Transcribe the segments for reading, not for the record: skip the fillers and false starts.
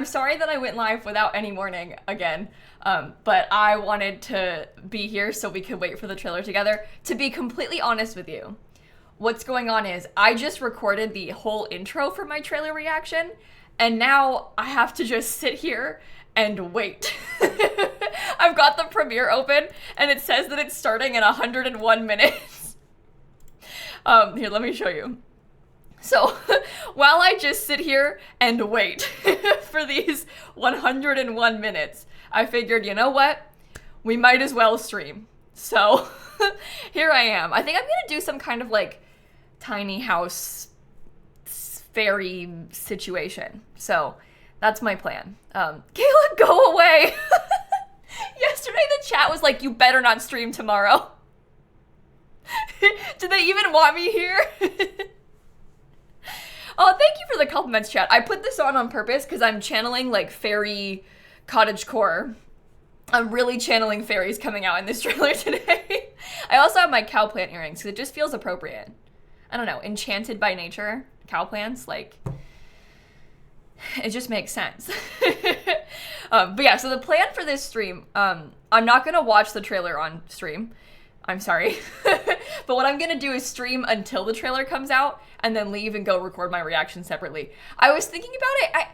I'm sorry that I went live without any warning again, but I wanted to be here so we could wait for the trailer together. To be completely honest with you, what's going on is I just recorded the whole intro for my trailer reaction, and now I have to just sit here and wait. I've got the premiere open, and it says that it's starting in 101 minutes. Here, let me show you. So while I just sit here and wait for these 101 minutes, I figured, you know what? We might as well stream. So here I am. I think I'm gonna do some kind of like tiny house fairy situation. So that's my plan. Kayla, go away. Yesterday the chat was like, you better not stream tomorrow. Do they even want me here? Oh, thank you for the compliments, chat. I put this on purpose because I'm channeling like fairy cottage core. I'm really channeling fairies coming out in this trailer today. I also have my cow plant earrings because it just feels appropriate. I don't know, enchanted by nature, cow plants, like, it just makes sense. But yeah, so the plan for this stream, I'm not gonna watch the trailer on stream. I'm sorry. But what I'm gonna do is stream until the trailer comes out and then leave and go record my reaction separately. I was thinking about it.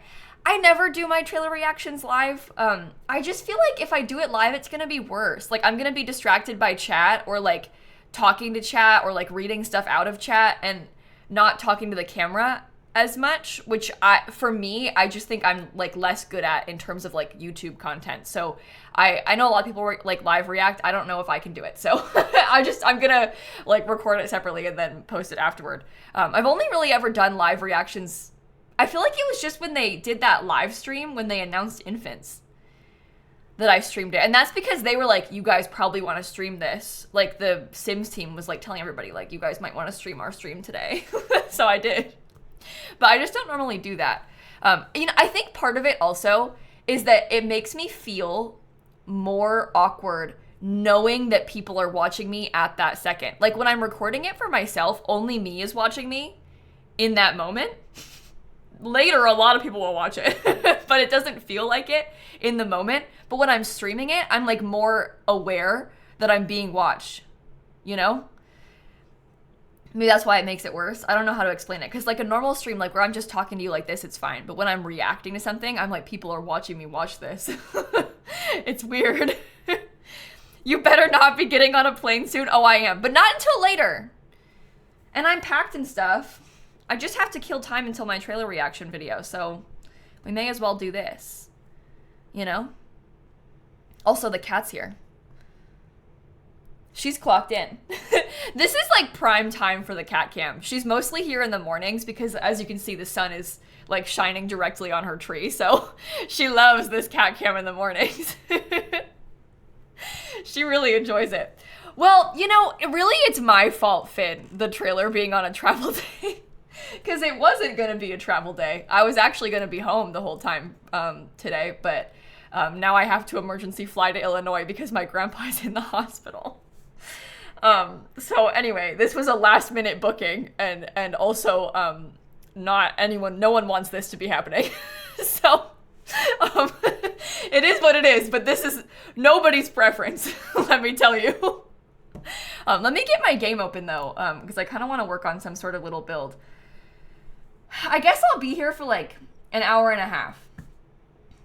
I never do my trailer reactions live. I just feel like if I do it live, it's gonna be worse. Like, I'm gonna be distracted by chat or like talking to chat or like reading stuff out of chat and not talking to the camera as much, which for me, I just think I'm like less good at in terms of like YouTube content. So I know a lot of people like live react. I don't know if I can do it. So I'm gonna like record it separately and then post it afterward. I've only really ever done live reactions. I feel like it was just when they did that live stream when they announced Infants that I streamed it. And that's because they were like, you guys probably want to stream this. Like the Sims team was like telling everybody like, you guys might want to stream our stream today. So I did. But I just don't normally do that. I think part of it also is that it makes me feel more awkward knowing that people are watching me at that second. Like when I'm recording it for myself, only me is watching me in that moment. Later, a lot of people will watch it, but it doesn't feel like it in the moment. But when I'm streaming it, I'm like more aware that I'm being watched, you know? Maybe that's why it makes it worse. I don't know how to explain it. Because like a normal stream, like where I'm just talking to you like this, it's fine. But when I'm reacting to something, I'm like, people are watching me watch this. It's weird. You better not be getting on a plane soon. Oh, I am. But not until later. And I'm packed and stuff. I just have to kill time until my trailer reaction video. So we may as well do this. You know? Also, the cat's here. She's clocked in. This is like prime time for the cat cam. She's mostly here in the mornings because as you can see, the sun is like shining directly on her tree. So she loves this cat cam in the mornings. She really enjoys it. Well, you know, it's my fault, Finn, the trailer being on a travel day. Because it wasn't going to be a travel day. I was actually going to be home the whole time today. But now I have to emergency fly to Illinois because my grandpa's in the hospital. So anyway, this was a last minute booking and also, no one wants this to be happening. So, it is what it is, but this is nobody's preference. Let me tell you. Let me get my game open though, because I kind of want to work on some sort of little build. I guess I'll be here for like an hour and a half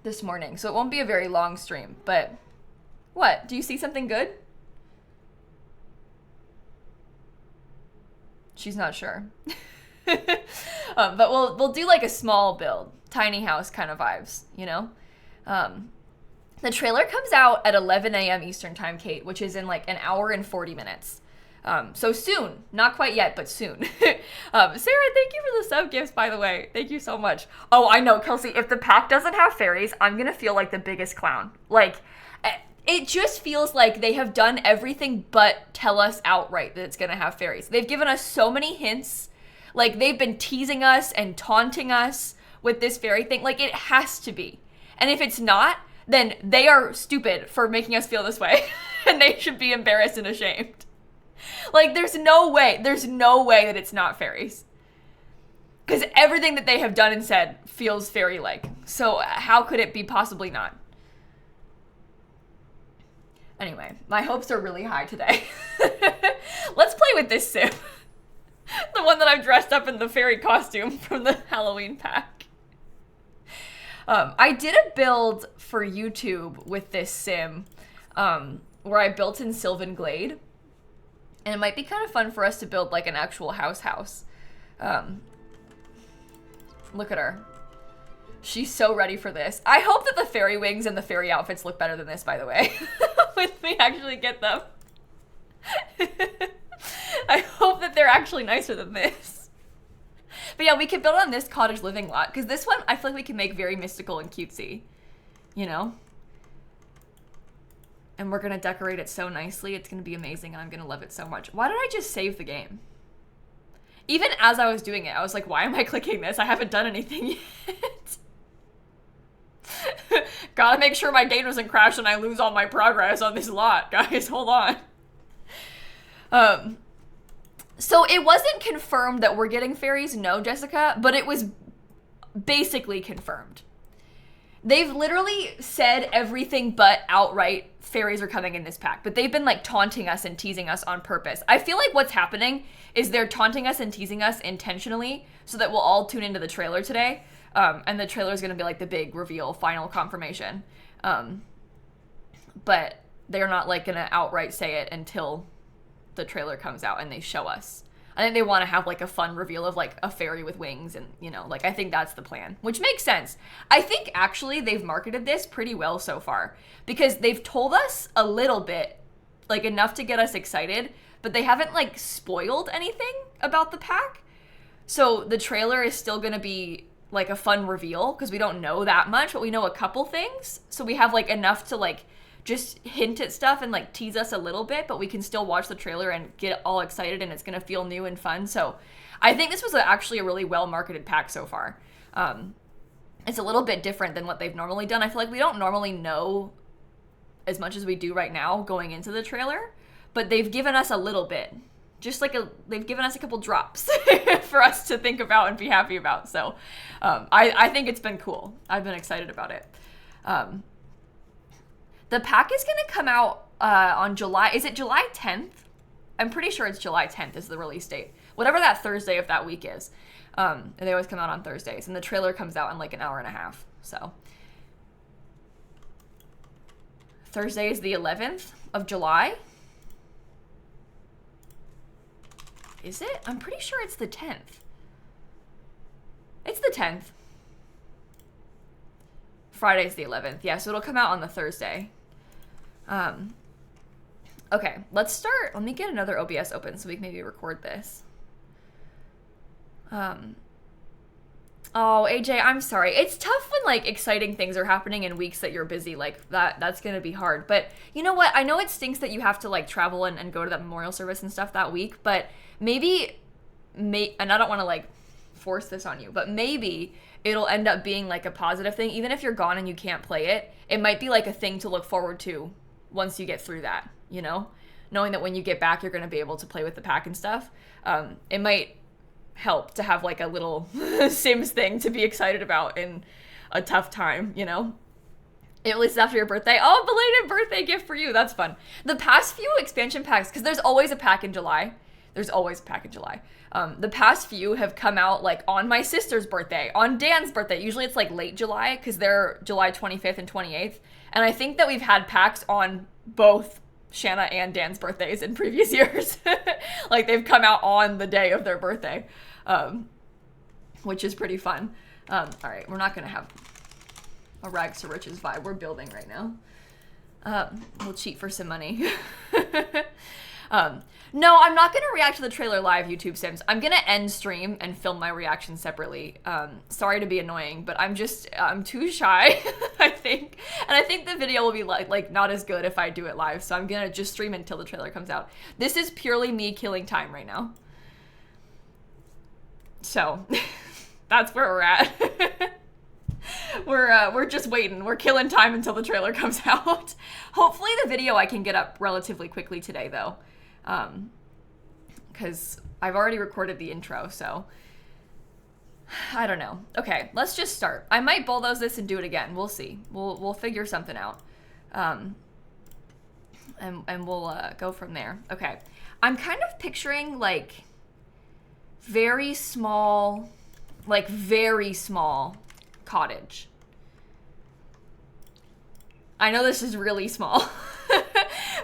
this morning, so it won't be a very long stream, but what? Do you see something good? She's not sure. But we'll do like a small build, tiny house kind of vibes, you know? The trailer comes out at 11 a.m. Eastern time, Kate, which is in like an hour and 40 minutes. So soon, not quite yet, but soon. Sarah, thank you for the sub gifts, by the way. Thank you so much. Oh, I know, Kelsey, if the pack doesn't have fairies, I'm gonna feel like the biggest clown. Like, it just feels like they have done everything but tell us outright that it's gonna have fairies. They've given us so many hints. Like, they've been teasing us and taunting us with this fairy thing. Like, it has to be. And if it's not, then they are stupid for making us feel this way. And they should be embarrassed and ashamed. Like, there's no way that it's not fairies. Because everything that they have done and said feels fairy-like. So how could it be possibly not? Anyway, my hopes are really high today. Let's play with this sim. The one that I've dressed up in the fairy costume from the Halloween pack. I did a build for YouTube with this sim where I built in Sylvan Glade. And it might be kind of fun for us to build like an actual house. Look at her. She's so ready for this. I hope that the fairy wings and the fairy outfits look better than this, by the way. When we actually get them. I hope that they're actually nicer than this. But yeah, we could build on this cottage living lot, because this one I feel like we can make very mystical and cutesy. You know? And we're gonna decorate it so nicely. It's gonna be amazing and I'm gonna love it so much. Why did I just save the game? Even as I was doing it, I was like, why am I clicking this? I haven't done anything yet. Gotta make sure my game doesn't crash and I lose all my progress on this lot, guys. Hold on. So it wasn't confirmed that we're getting fairies, no, Jessica, but it was basically confirmed. They've literally said everything but outright fairies are coming in this pack, but they've been like taunting us and teasing us on purpose. I feel like what's happening is they're taunting us and teasing us intentionally so that we'll all tune into the trailer today. And the trailer is going to be like the big reveal, final confirmation. But they're not like going to outright say it until the trailer comes out and they show us. I think they want to have like a fun reveal of like a fairy with wings and, you know, like I think that's the plan, which makes sense. I think actually they've marketed this pretty well so far because they've told us a little bit, like enough to get us excited, but they haven't like spoiled anything about the pack. So the trailer is still going to be like a fun reveal because we don't know that much, but we know a couple things. So we have like enough to like just hint at stuff and like tease us a little bit, but we can still watch the trailer and get all excited and it's going to feel new and fun. So I think this was actually a really well marketed pack so far. It's a little bit different than what they've normally done. I feel like we don't normally know as much as we do right now going into the trailer, but they've given us a little bit, just like they've given us a couple drops for us to think about and be happy about. So I think it's been cool. I've been excited about it. The pack is going to come out on July. Is it July 10th? I'm pretty sure it's July 10th is the release date. Whatever that Thursday of that week is. And they always come out on Thursdays. And the trailer comes out in like an hour and a half. So Thursday is the 11th of July. Is it? I'm pretty sure it's the 10th. It's the 10th. Friday's the 11th. Yeah, so it'll come out on the Thursday. Okay, let's start. Let me get another OBS open so we can maybe record this. Oh, AJ, I'm sorry. It's tough when like exciting things are happening in weeks that you're busy. Like that's gonna be hard. But you know what? I know it stinks that you have to like travel and go to that memorial service and stuff that week, but maybe, and I don't want to like force this on you, but maybe it'll end up being like a positive thing. Even if you're gone and you can't play it, it might be like a thing to look forward to once you get through that, you know? Knowing that when you get back, you're going to be able to play with the pack and stuff. It might help to have like a little Sims thing to be excited about in a tough time, you know? At least after your birthday. Oh, belated birthday gift for you. That's fun. The past few expansion packs, because there's always a pack in July. There's always a pack in July. The past few have come out like on my sister's birthday, on Dan's birthday. Usually it's like late July because they're July 25th and 28th. And I think that we've had packs on both Shanna and Dan's birthdays in previous years. Like they've come out on the day of their birthday, which is pretty fun. All right, we're not going to have a rags to riches vibe. We're building right now. We'll cheat for some money. No, I'm not going to react to the trailer live, YouTube Sims. I'm going to end stream and film my reaction separately. Sorry to be annoying, but I'm too shy, I think. And I think the video will be like not as good if I do it live. So I'm going to just stream until the trailer comes out. This is purely me killing time right now. So that's where we're at. We're just waiting. We're killing time until the trailer comes out. Hopefully the video I can get up relatively quickly today though. Because I've already recorded the intro, so I don't know. Okay, let's just start. I might bulldoze this and do it again. We'll see. We'll figure something out. And we'll go from there. Okay. I'm kind of picturing like very small cottage. I know this is really small,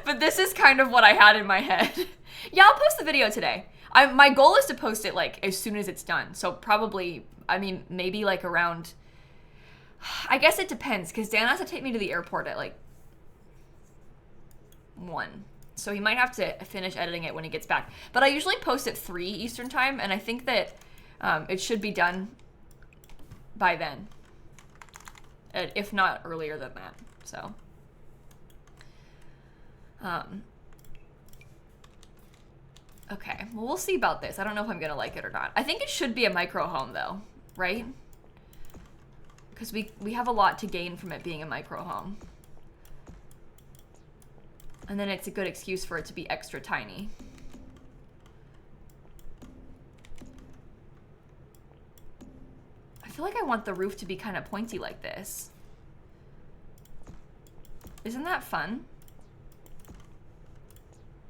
but this is kind of what I had in my head. Yeah, I'll post the video today. My goal is to post it like as soon as it's done. So probably, I mean, maybe like around, I guess it depends because Dan has to take me to the airport at like 1. So he might have to finish editing it when he gets back. But I usually post at 3 Eastern time, and I think that it should be done by then, if not earlier than that. So, okay, well, we'll see about this. I don't know if I'm gonna like it or not. I think it should be a micro home though, right? Because we have a lot to gain from it being a micro home. And then it's a good excuse for it to be extra tiny. I feel like I want the roof to be kind of pointy like this. Isn't that fun?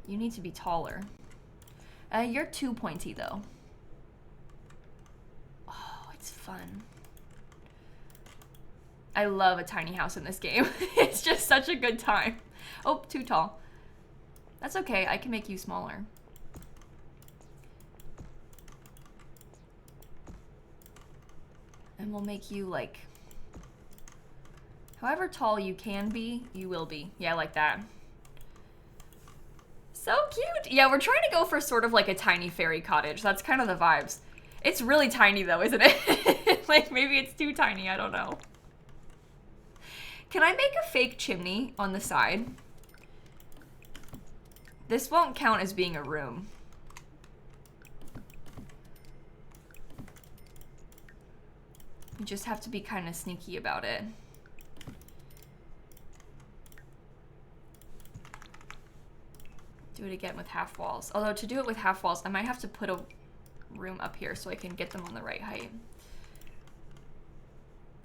You need to be taller. You're too pointy though. Oh, it's fun. I love a tiny house in this game. It's just such a good time. Oh, too tall. That's okay, I can make you smaller. And we'll make you like, however tall you can be, you will be. Yeah, like that. So cute. Yeah, we're trying to go for sort of like a tiny fairy cottage. That's kind of the vibes. It's really tiny though, isn't it? Like maybe it's too tiny, I don't know. Can I make a fake chimney on the side? This won't count as being a room. You just have to be kind of sneaky about it. Do it again with half walls. Although to do it with half walls, I might have to put a room up here so I can get them on the right height.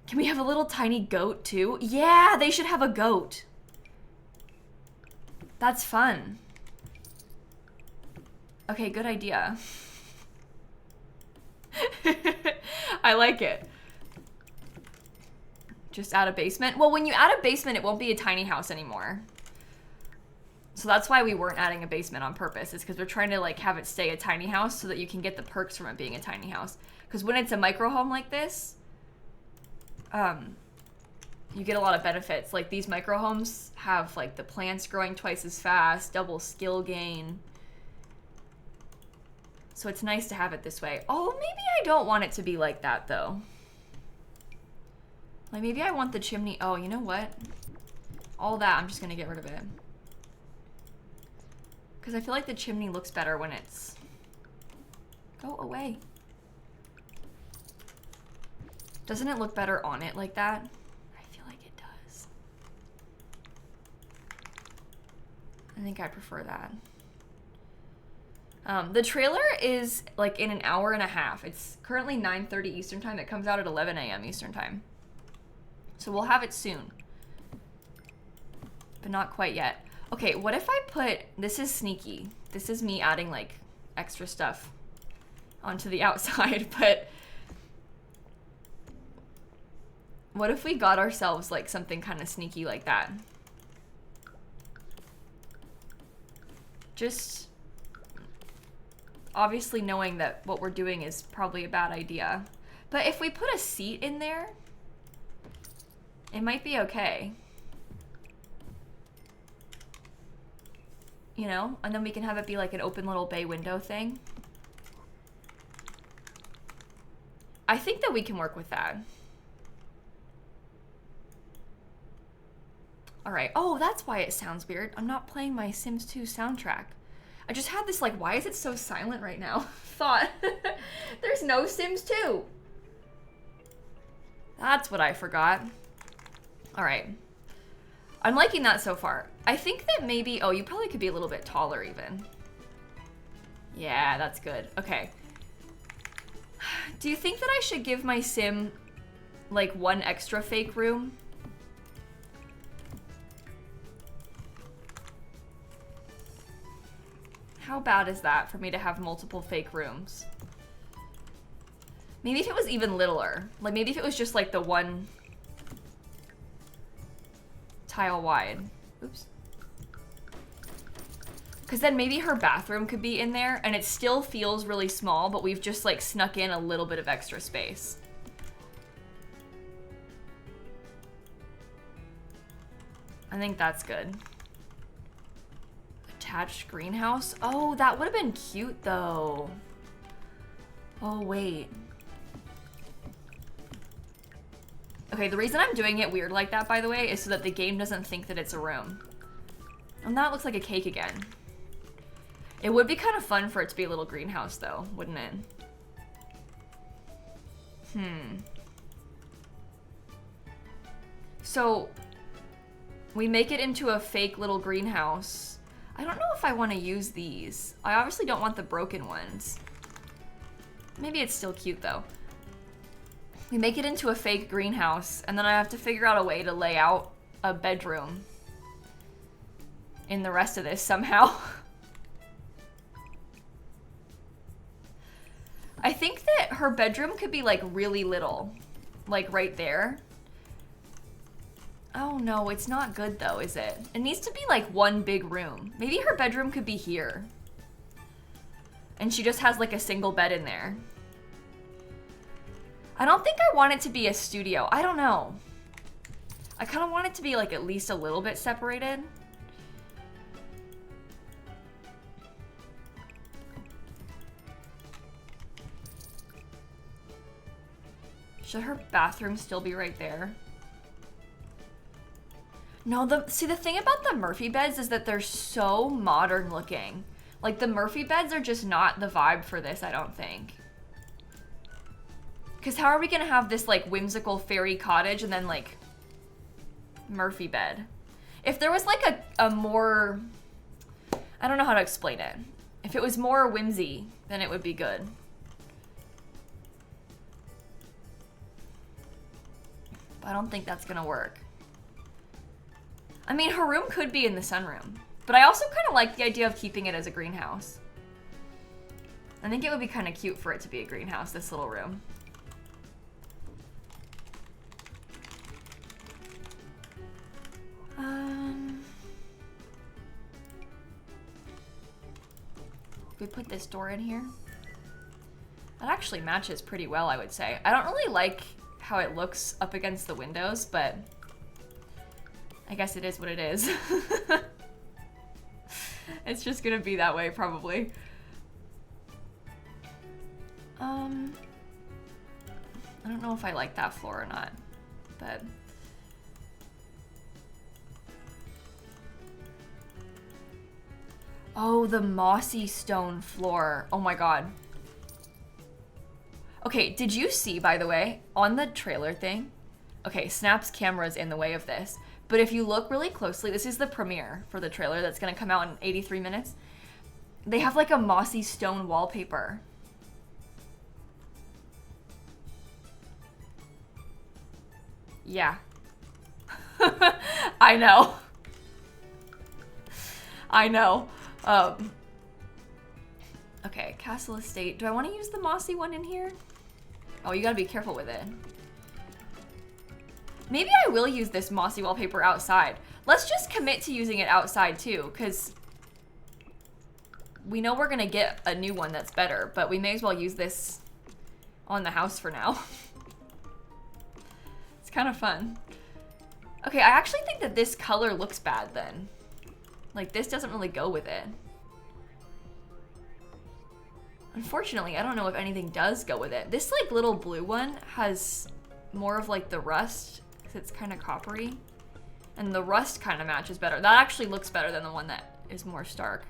Can we have a little tiny goat too? Yeah, they should have a goat. That's fun. Okay, good idea. I like it. Just add a basement. Well, when you add a basement, it won't be a tiny house anymore. So that's why we weren't adding a basement on purpose. Is because we're trying to like have it stay a tiny house so that you can get the perks from it being a tiny house. Because when it's a micro home like this, you get a lot of benefits. Like these micro homes have like the plants growing twice as fast, double skill gain. So it's nice to have it this way. Oh, maybe I don't want it to be like that though. Like maybe I want the chimney. Oh, you know what? All that, I'm just gonna get rid of it. Because I feel like the chimney looks better when it's... Go away. Doesn't it look better on it like that? I feel like it does. I think I prefer that. The trailer is like in an hour and a half. It's currently 9:30 Eastern time. It comes out at 11 a.m. Eastern time. So we'll have it soon. But not quite yet. Okay, what if I put, this is sneaky. This is me adding like extra stuff onto the outside, but what if we got ourselves like something kind of sneaky like that? Just obviously knowing that what we're doing is probably a bad idea. But if we put a seat in there, it might be okay. You know? And then we can have it be like an open little bay window thing. I think that we can work with that. All right. Oh, that's why it sounds weird. I'm not playing my Sims 2 soundtrack. I just had this like, why is it so silent right now? Thought. There's no Sims 2. That's what I forgot. All right. I'm liking that so far. I think that maybe, oh, you probably could be a little bit taller even. Yeah, that's good. Okay. Do you think that I should give my sim like one extra fake room? How bad is that for me to have multiple fake rooms? Maybe if it was even littler. Like maybe if it was just like the one tile wide. Oops. Because then maybe her bathroom could be in there and it still feels really small, but we've just like snuck in a little bit of extra space. I think that's good. Attached greenhouse? Oh, that would have been cute though. Oh, wait. Okay, the reason I'm doing it weird like that, by the way, is so that the game doesn't think that it's a room. And that looks like a cake again. It would be kind of fun for it to be a little greenhouse though, wouldn't it? So, we make it into a fake little greenhouse. I don't know if I want to use these. I obviously don't want the broken ones. Maybe it's still cute though. We make it into a fake greenhouse, and then I have to figure out a way to lay out a bedroom in the rest of this somehow. I think that her bedroom could be like really little, like right there. Oh no, it's not good though, is it? It needs to be like one big room. Maybe her bedroom could be here. And she just has like a single bed in there. I don't think I want it to be a studio. I don't know. I kind of want it to be like at least a little bit separated. Should her bathroom still be right there? No, see the thing about the Murphy beds is that they're so modern looking. Like the Murphy beds are just not the vibe for this, I don't think. Because how are we gonna have this like whimsical fairy cottage and then like Murphy bed? If there was like a more, I don't know how to explain it. If it was more whimsy, then it would be good. But I don't think that's gonna work. I mean, her room could be in the sunroom, but I also kind of like the idea of keeping it as a greenhouse. I think it would be kind of cute for it to be a greenhouse, this little room. We put this door in here. That actually matches pretty well, I would say. I don't really like how it looks up against the windows, but I guess it is what it is. It's just gonna be that way, probably. I don't know if I like that floor or not, but oh, the mossy stone floor. Oh my god. Okay, did you see, by the way, on the trailer thing? Okay, Snap's camera is in the way of this. But if you look really closely, this is the premiere for the trailer that's gonna come out in 83 minutes. They have like a mossy stone wallpaper. Yeah. I know. I know. Okay, Castle Estate. Do I want to use the mossy one in here? Oh, you gotta be careful with it. Maybe I will use this mossy wallpaper outside. Let's just commit to using it outside too, because we know we're gonna get a new one that's better, but we may as well use this on the house for now. It's kind of fun. Okay, I actually think that this color looks bad then. Like, this doesn't really go with it. Unfortunately, I don't know if anything does go with it. This, like, little blue one has more of, like, the rust, because it's kind of coppery. And the rust kind of matches better. That actually looks better than the one that is more stark.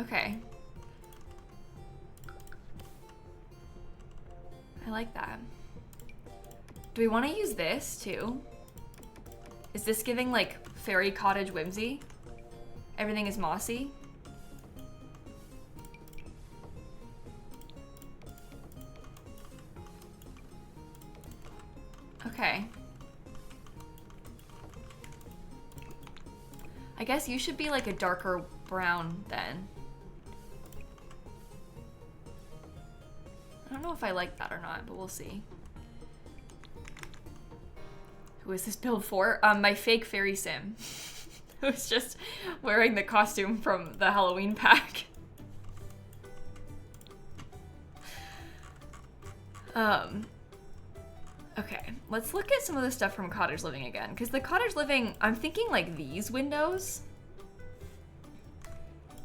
Okay. I like that. Do we want to use this, too? Is this giving, like, fairy cottage whimsy? Everything is mossy? Okay. I guess you should be like a darker brown then. I don't know if I like that or not, but we'll see. Who is this build for? My fake fairy sim. Who's just wearing the costume from the Halloween pack. Okay, let's look at some of the stuff from cottage living again. Because the cottage living, I'm thinking like these windows.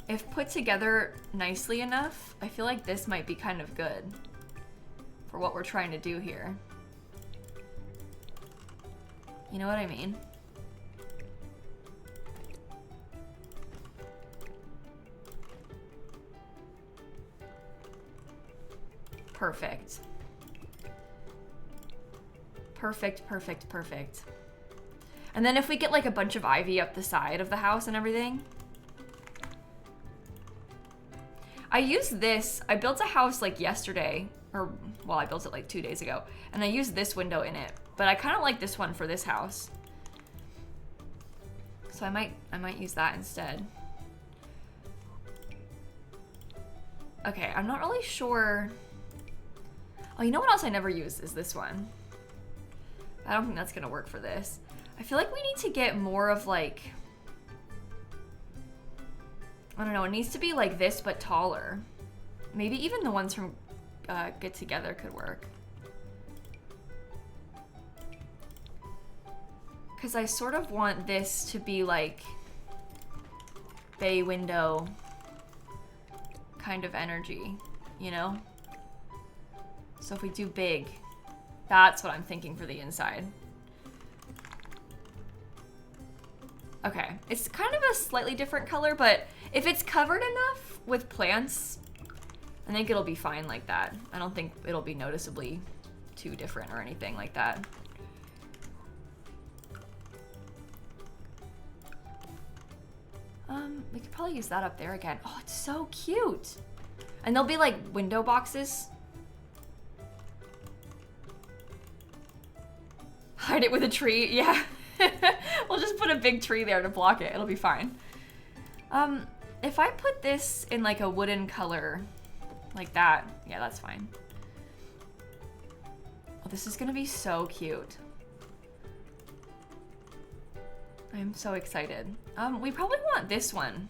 If put together nicely enough, I feel like this might be kind of good for what we're trying to do here. You know what I mean? Perfect. Perfect, perfect, perfect. And then if we get like a bunch of ivy up the side of the house and everything. I used this, I built a house like yesterday, or well, I built it like 2 days ago, and I used this window in it, but I kind of like this one for this house. So I might use that instead. Okay, I'm not really sure. Oh, you know what else I never use is this one. I don't think that's gonna work for this. I feel like we need to get more of like, I don't know, it needs to be like this but taller. Maybe even the ones from Get Together could work. Because I sort of want this to be like bay window kind of energy, you know? So if we do big, that's what I'm thinking for the inside. Okay, it's kind of a slightly different color, but if it's covered enough with plants, I think it'll be fine like that. I don't think it'll be noticeably too different or anything like that. We could probably use that up there again. Oh, it's so cute. And there'll be like window boxes. Hide it with a tree, yeah. We'll just put a big tree there to block it. It'll be fine. If I put this in like a wooden color, like that, yeah, that's fine. Oh, this is gonna be so cute. I'm so excited. We probably want this one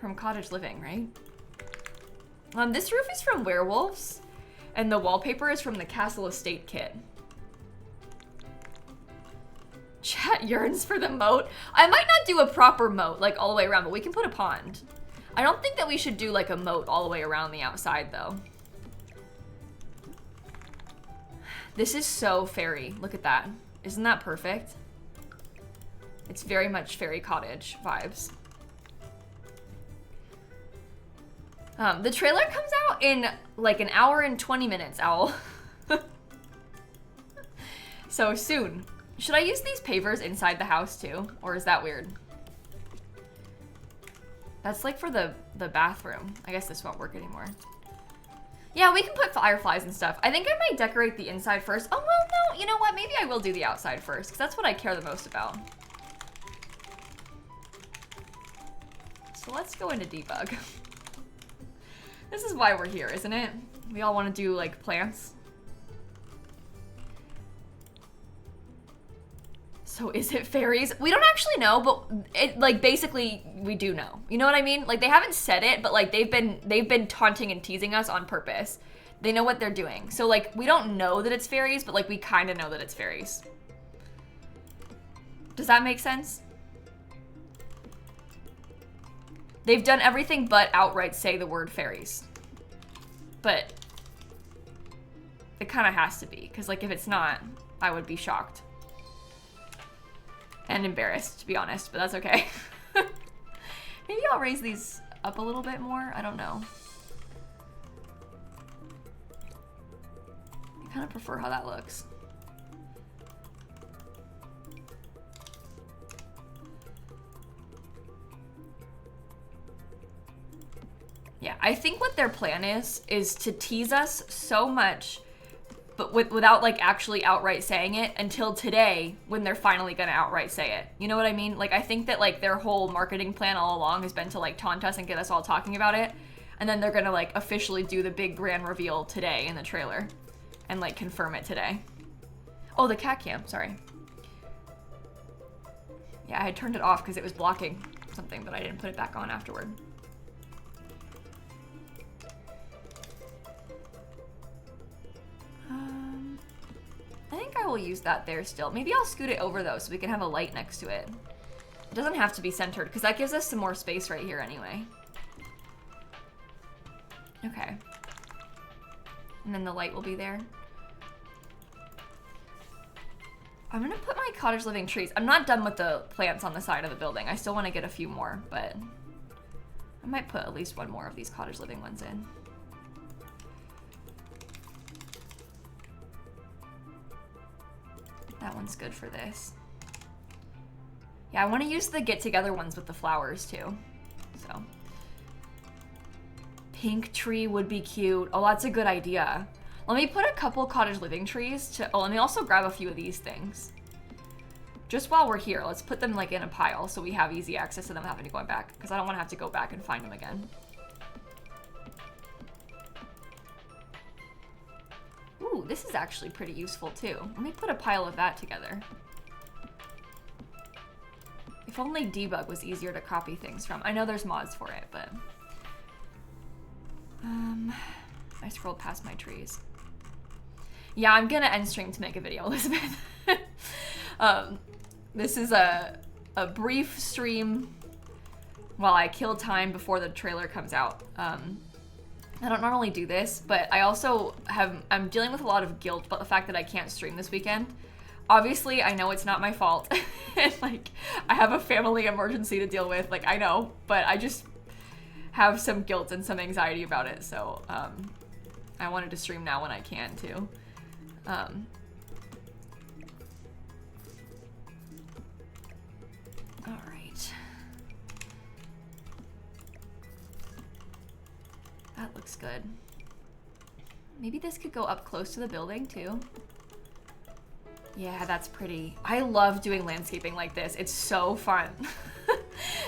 from Cottage Living, right? This roof is from Werewolves, and the wallpaper is from the Castle Estate kit. Chat yearns for the moat. I might not do a proper moat, like all the way around, but we can put a pond. I don't think that we should do like a moat all the way around the outside though. This is so fairy. Look at that. Isn't that perfect? It's very much fairy cottage vibes. The trailer comes out in like an hour and 20 minutes, Owl. So soon. Should I use these pavers inside the house too? Or is that weird? That's like for the bathroom. I guess this won't work anymore. Yeah, we can put fireflies and stuff. I think I might decorate the inside first. Oh, well, no, you know what? Maybe I will do the outside first, because that's what I care the most about. So let's go into debug. This is why we're here, isn't it? We all want to do, like, plants. So is it fairies? We don't actually know, but it, like, basically we do know. You know what I mean? Like, they haven't said it, but like they've been taunting and teasing us on purpose. They know what they're doing. So like, we don't know that it's fairies, but like we kind of know that it's fairies. Does that make sense? They've done everything but outright say the word fairies. But it kind of has to be, because like if it's not, I would be shocked. And embarrassed, to be honest, but that's okay. Maybe I'll raise these up a little bit more. I don't know. I kind of prefer how that looks. Yeah, I think what their plan is to tease us so much but without like actually outright saying it until today when they're finally gonna outright say it. You know what I mean? Like I think that like their whole marketing plan all along has been to like taunt us and get us all talking about it, and then they're gonna like officially do the big grand reveal today in the trailer and like confirm it today. Oh, the cat cam, sorry. Yeah, I had turned it off because it was blocking something, but I didn't put it back on afterward. I think I will use that there still. Maybe I'll scoot it over though so we can have a light next to it. It doesn't have to be centered because that gives us some more space right here anyway. Okay. And then the light will be there. I'm gonna put my cottage living trees. I'm not done with the plants on the side of the building. I still want to get a few more, but I might put at least one more of these cottage living ones in. That one's good for this. Yeah, I want to use the get-together ones with the flowers too. So, pink tree would be cute. Oh, that's a good idea. Let me put a couple cottage living trees to, oh, let me also grab a few of these things. Just while we're here, let's put them like in a pile so we have easy access to them having to go back, because I don't want to have to go back and find them again. Ooh, this is actually pretty useful too. Let me put a pile of that together. If only debug was easier to copy things from. I know there's mods for it, but... I scrolled past my trees. Yeah, I'm gonna end stream to make a video, Elizabeth. This is a brief stream while I kill time before the trailer comes out. I don't normally do this, but I also I'm dealing with a lot of guilt about the fact that I can't stream this weekend. Obviously, I know it's not my fault. And like, I have a family emergency to deal with, like I know, but I just have some guilt and some anxiety about it. So, I wanted to stream now when I can too. All right. That looks good. Maybe this could go up close to the building too. Yeah, that's pretty. I love doing landscaping like this. It's so fun.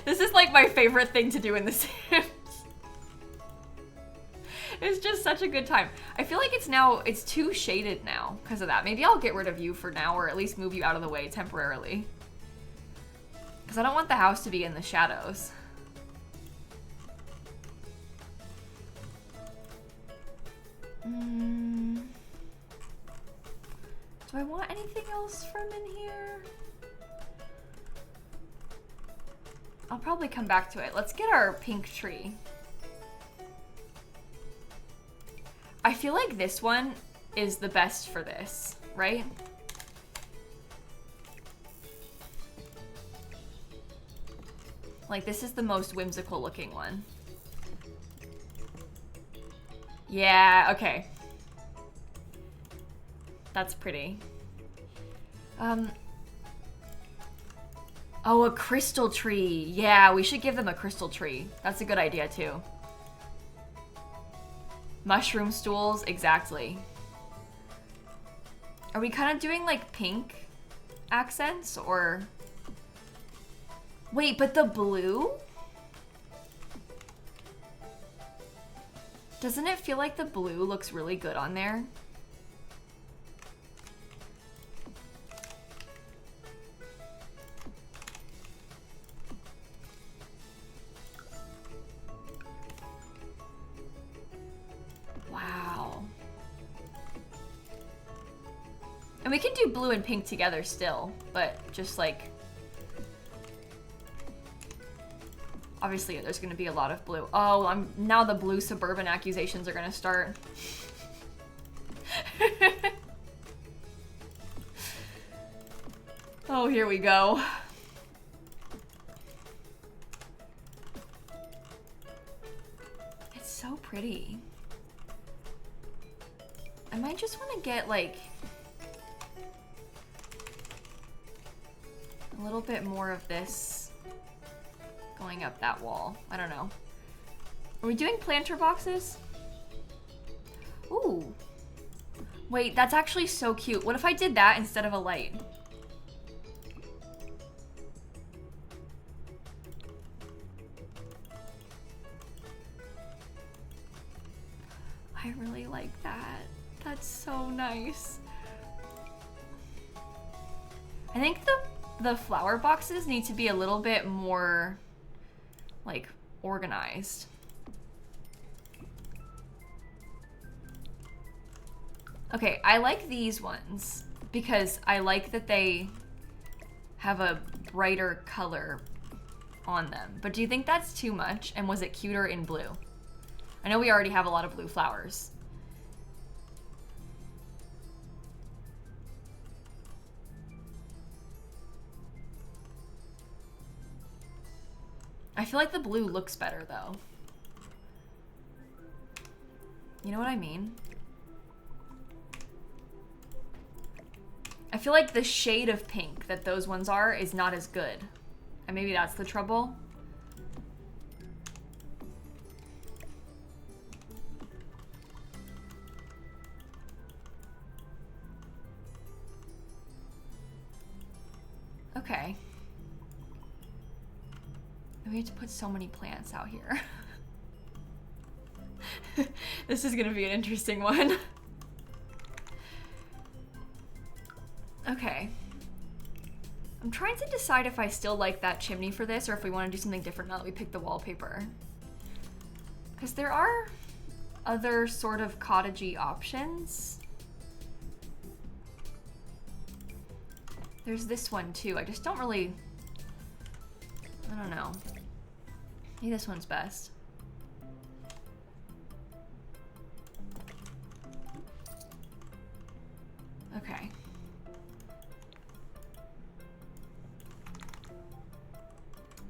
This is like my favorite thing to do in The Sims. It's just such a good time. I feel like it's too shaded now because of that. Maybe I'll get rid of you for now, or at least move you out of the way temporarily. Because I don't want the house to be in the shadows. Do I want anything else from in here? I'll probably come back to it. Let's get our pink tree. I feel like this one is the best for this, right? Like, this is the most whimsical looking one. Yeah, okay. That's pretty. Oh, a crystal tree. Yeah, we should give them a crystal tree. That's a good idea too. Mushroom stools, exactly. Are we kind of doing like pink accents or... Wait, but the blue? Doesn't it feel like the blue looks really good on there? Wow. And we can do blue and pink together still, but just like... Obviously, there's going to be a lot of blue. Oh, now the blue suburban accusations are going to start. Oh, here we go. It's so pretty. I might just want to get like a little bit more of this going up that wall. I don't know. Are we doing planter boxes? Ooh. Wait, that's actually so cute. What if I did that instead of a light? I really like that. That's so nice. I think the flower boxes need to be a little bit more like organized. Okay, I like these ones because I like that they have a brighter color on them. But do you think that's too much? And was it cuter in blue? I know we already have a lot of blue flowers. I feel like the blue looks better though. You know what I mean? I feel like the shade of pink that those ones are is not as good. And maybe that's the trouble. Okay. We have to put so many plants out here. This is gonna be an interesting one. Okay. I'm trying to decide if I still like that chimney for this or if we want to do something different now that we picked the wallpaper. Because there are other sort of cottagey options. There's this one too. I just don't really... I don't know. Maybe this one's best. Okay.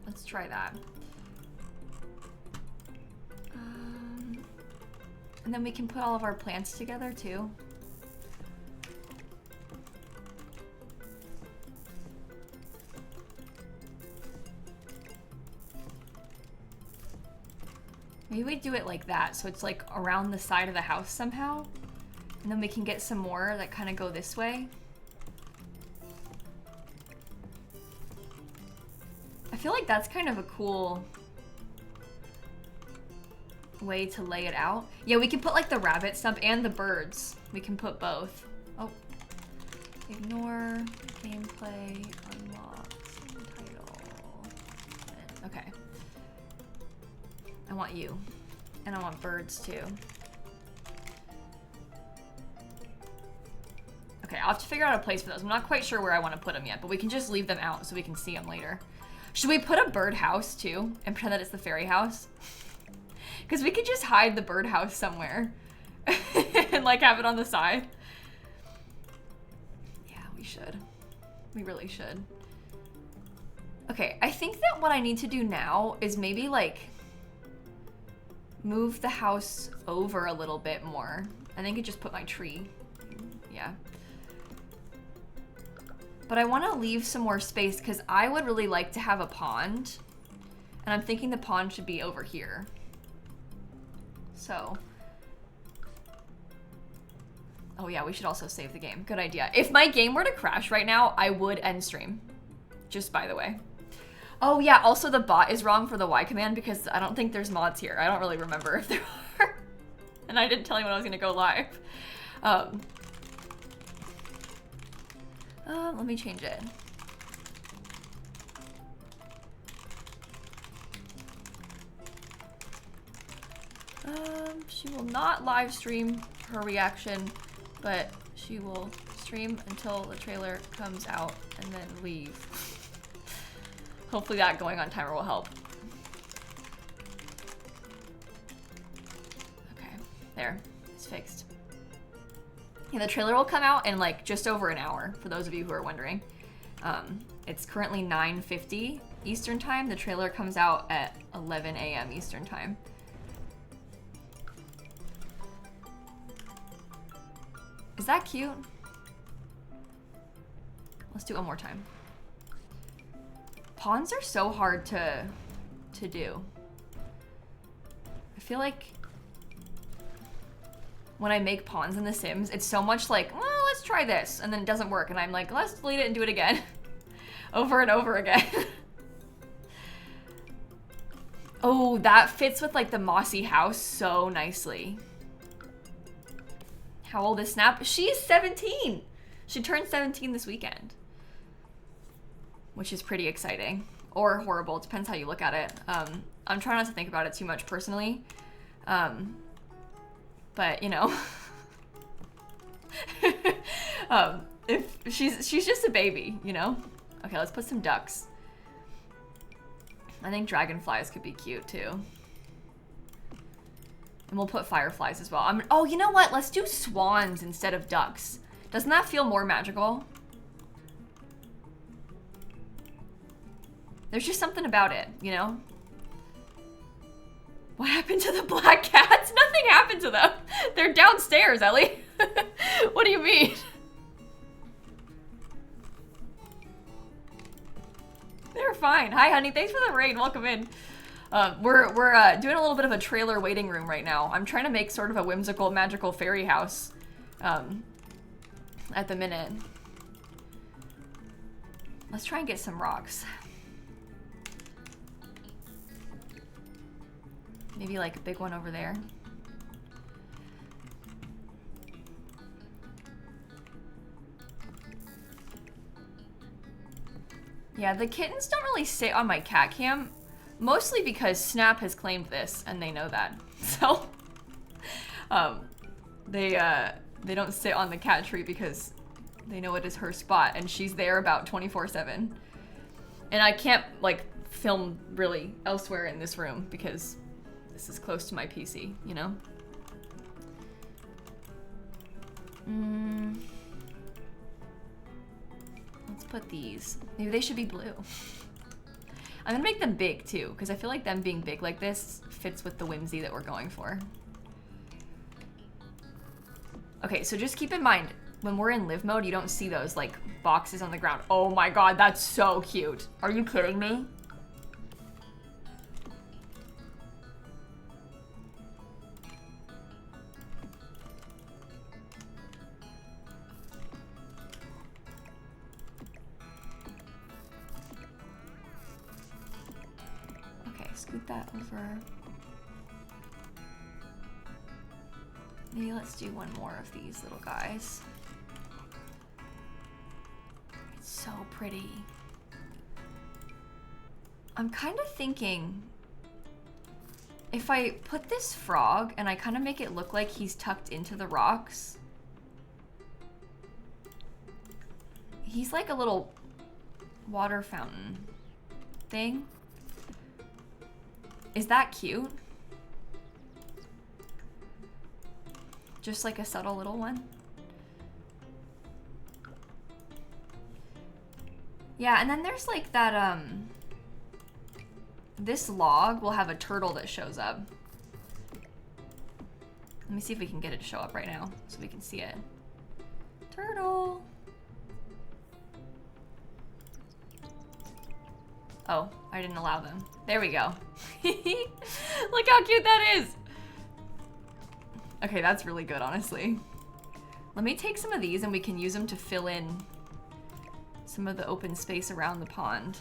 Let's try that. And then we can put all of our plants together too. Maybe we do it like that, so it's like around the side of the house somehow. And then we can get some more that kind of go this way. I feel like that's kind of a cool way to lay it out. Yeah, we can put like the rabbit stump and the birds. We can put both. Oh. Ignore gameplay unlocked title. Okay. I want you. And I want birds too. Okay, I'll have to figure out a place for those. I'm not quite sure where I want to put them yet, but we can just leave them out so we can see them later. Should we put a bird house too and pretend that it's the fairy house? Because we could just hide the birdhouse somewhere and like have it on the side. Yeah, we should. We really should. Okay, I think that what I need to do now is maybe like move the house over a little bit more. I think I just put my tree. Yeah. But I want to leave some more space because I would really like to have a pond. And I'm thinking the pond should be over here. So. Oh yeah, we should also save the game. Good idea. If my game were to crash right now, I would end stream. Just by the way. Oh yeah, also the bot is wrong for the Y command because I don't think there's mods here. I don't really remember if there are. And I didn't tell you when I was gonna go live. Let me change it. She will not live stream her reaction, but she will stream until the trailer comes out and then leave. Hopefully that going on timer will help. Okay, there, it's fixed. Yeah, the trailer will come out in like just over an hour, for those of you who are wondering. It's currently 9:50 Eastern time. The trailer comes out at 11 a.m. Eastern time. Is that cute? Let's do it one more time. Pawns are so hard to do. I feel like when I make pawns in The Sims, it's so much like, well, let's try this, and then it doesn't work, and I'm like, let's delete it and do it again. Over and over again. Oh, that fits with like the mossy house so nicely. How old is Snap? She's 17. She turned 17 this weekend, which is pretty exciting or horrible. It depends how you look at it. I'm trying not to think about it too much personally. But you know, if she's just a baby, you know? Okay, let's put some ducks. I think dragonflies could be cute too. And we'll put fireflies as well. Oh, you know what? Let's do swans instead of ducks. Doesn't that feel more magical? There's just something about it, you know? What happened to the black cats? Nothing happened to them. They're downstairs, Ellie. What do you mean? They're fine. Hi, honey. Thanks for the raid. Welcome in. We're doing a little bit of a trailer waiting room right now. I'm trying to make sort of a whimsical, magical fairy house at the minute. Let's try and get some rocks. Maybe like a big one over there. Yeah, the kittens don't really sit on my cat cam, mostly because Snap has claimed this and they know that. So they don't sit on the cat tree because they know it is her spot and she's there about 24/7. And I can't like film really elsewhere in this room because this is close to my PC, you know? Let's put these. Maybe they should be blue. I'm gonna make them big too, because I feel like them being big like this fits with the whimsy that we're going for. Okay, so just keep in mind, when we're in live mode, you don't see those like boxes on the ground. Oh my god, that's so cute. Are you kidding me? Scoot that over. Maybe let's do one more of these little guys. It's so pretty. I'm kind of thinking if I put this frog and I kind of make it look like he's tucked into the rocks. He's like a little water fountain thing. Is that cute? Just like a subtle little one. Yeah, and then there's like that, this log will have a turtle that shows up. Let me see if we can get it to show up right now so we can see it. Turtle. Oh, I didn't allow them. There we go. Look how cute that is. Okay, that's really good, honestly. Let me take some of these and we can use them to fill in some of the open space around the pond.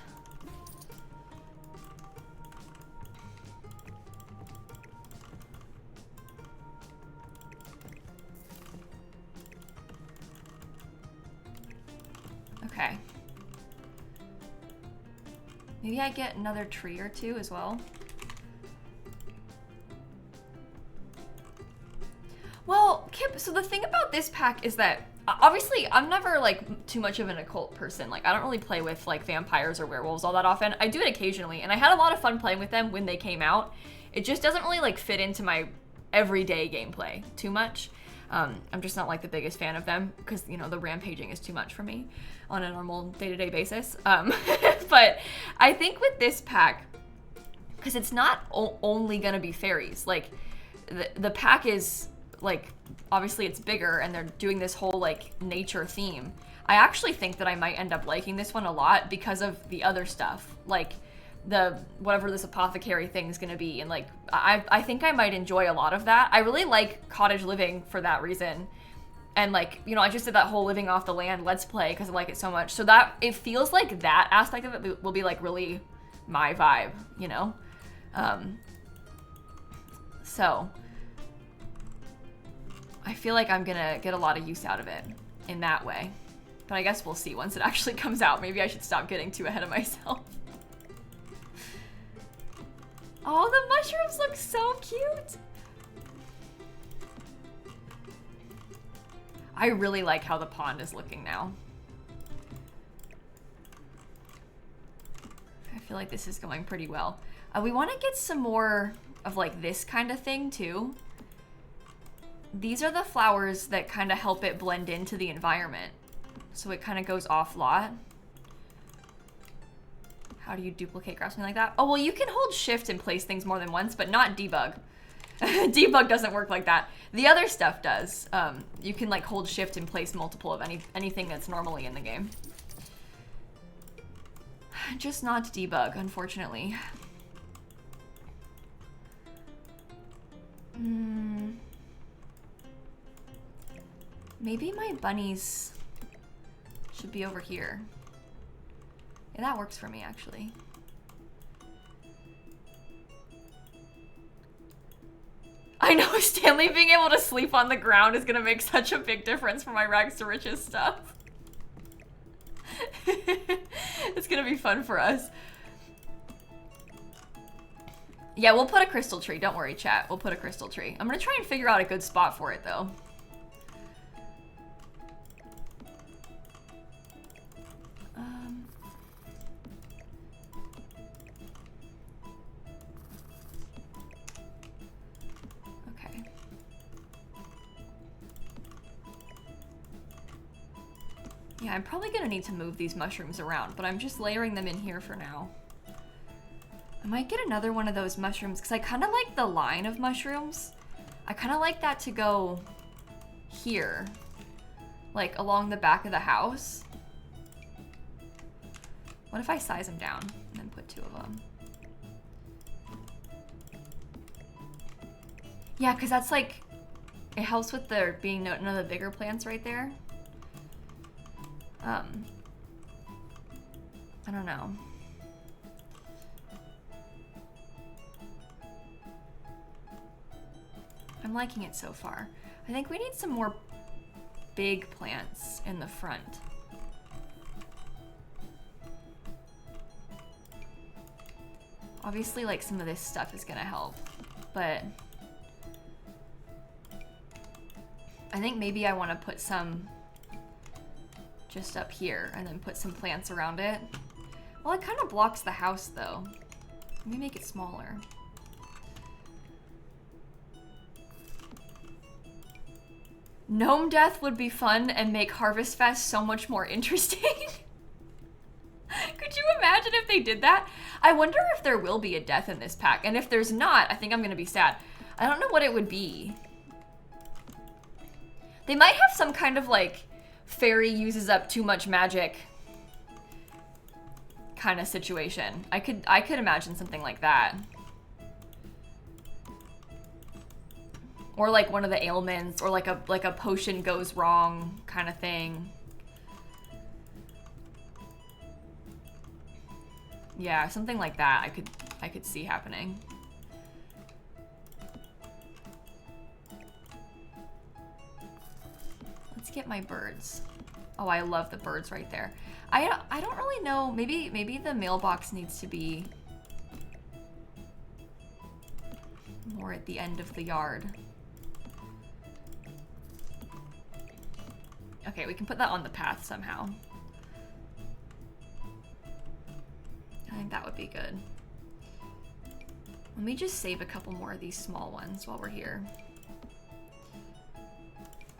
Okay. Maybe I get another tree or two as well. Well, Kip, so the thing about this pack is that obviously I'm never like too much of an occult person. Like I don't really play with like vampires or werewolves all that often. I do it occasionally and I had a lot of fun playing with them when they came out. It just doesn't really like fit into my everyday gameplay too much. I'm just not like the biggest fan of them because, you know, the rampaging is too much for me on a normal day-to-day basis. But I think with this pack, because it's not only gonna be fairies, like the pack is like, obviously it's bigger and they're doing this whole like nature theme. I actually think that I might end up liking this one a lot because of the other stuff. Like the whatever this apothecary thing is going to be. And like, I think I might enjoy a lot of that. I really like cottage living for that reason. And like, you know, I just did that whole living off the land let's play because I like it so much. So that, it feels like that aspect of it will be like really my vibe, you know? So I feel like I'm gonna get a lot of use out of it in that way. But I guess we'll see once it actually comes out. Maybe I should stop getting too ahead of myself. Oh, the mushrooms look so cute. I really like how the pond is looking now. I feel like this is going pretty well. We want to get some more of like this kind of thing too. These are the flowers that kind of help it blend into the environment. So it kind of goes off lot. How do you duplicate grass, something like that? Oh, well, you can hold shift and place things more than once, but not debug. Debug doesn't work like that. The other stuff does. You can like hold shift and place multiple of anything that's normally in the game. Just not debug, unfortunately. Maybe my bunnies should be over here. Yeah, that works for me, actually. I know, Stanley being able to sleep on the ground is gonna make such a big difference for my rags to riches stuff. It's gonna be fun for us. Yeah, we'll put a crystal tree. Don't worry, chat. We'll put a crystal tree. I'm gonna try and figure out a good spot for it, though. Okay. Yeah, I'm probably gonna need to move these mushrooms around, but I'm just layering them in here for now. I might get another one of those mushrooms because I kind of like the line of mushrooms. I kind of like that to go here, like along the back of the house. What if I size them down and then put 2 of them? Yeah, because that's like, it helps with there being none of the bigger plants right there. I don't know. I'm liking it so far. I think we need some more big plants in the front. Obviously, like, some of this stuff is gonna help, but I think maybe I want to put some just up here and then put some plants around it. Well, it kind of blocks the house, though. Let me make it smaller. Gnome death would be fun and make Harvest Fest so much more interesting. Could you imagine if they did that? I wonder if there will be a death in this pack. And if there's not, I think I'm going to be sad. I don't know what it would be. They might have some kind of like fairy uses up too much magic kind of situation. I could imagine something like that. Or like one of the ailments, or like a potion goes wrong kind of thing. Yeah, something like that I could see happening. Let's get my birds. Oh, I love the birds right there. I don't really know. Maybe the mailbox needs to be more at the end of the yard. Okay, we can put that on the path somehow. I think that would be good. Let me just save a couple more of these small ones while we're here.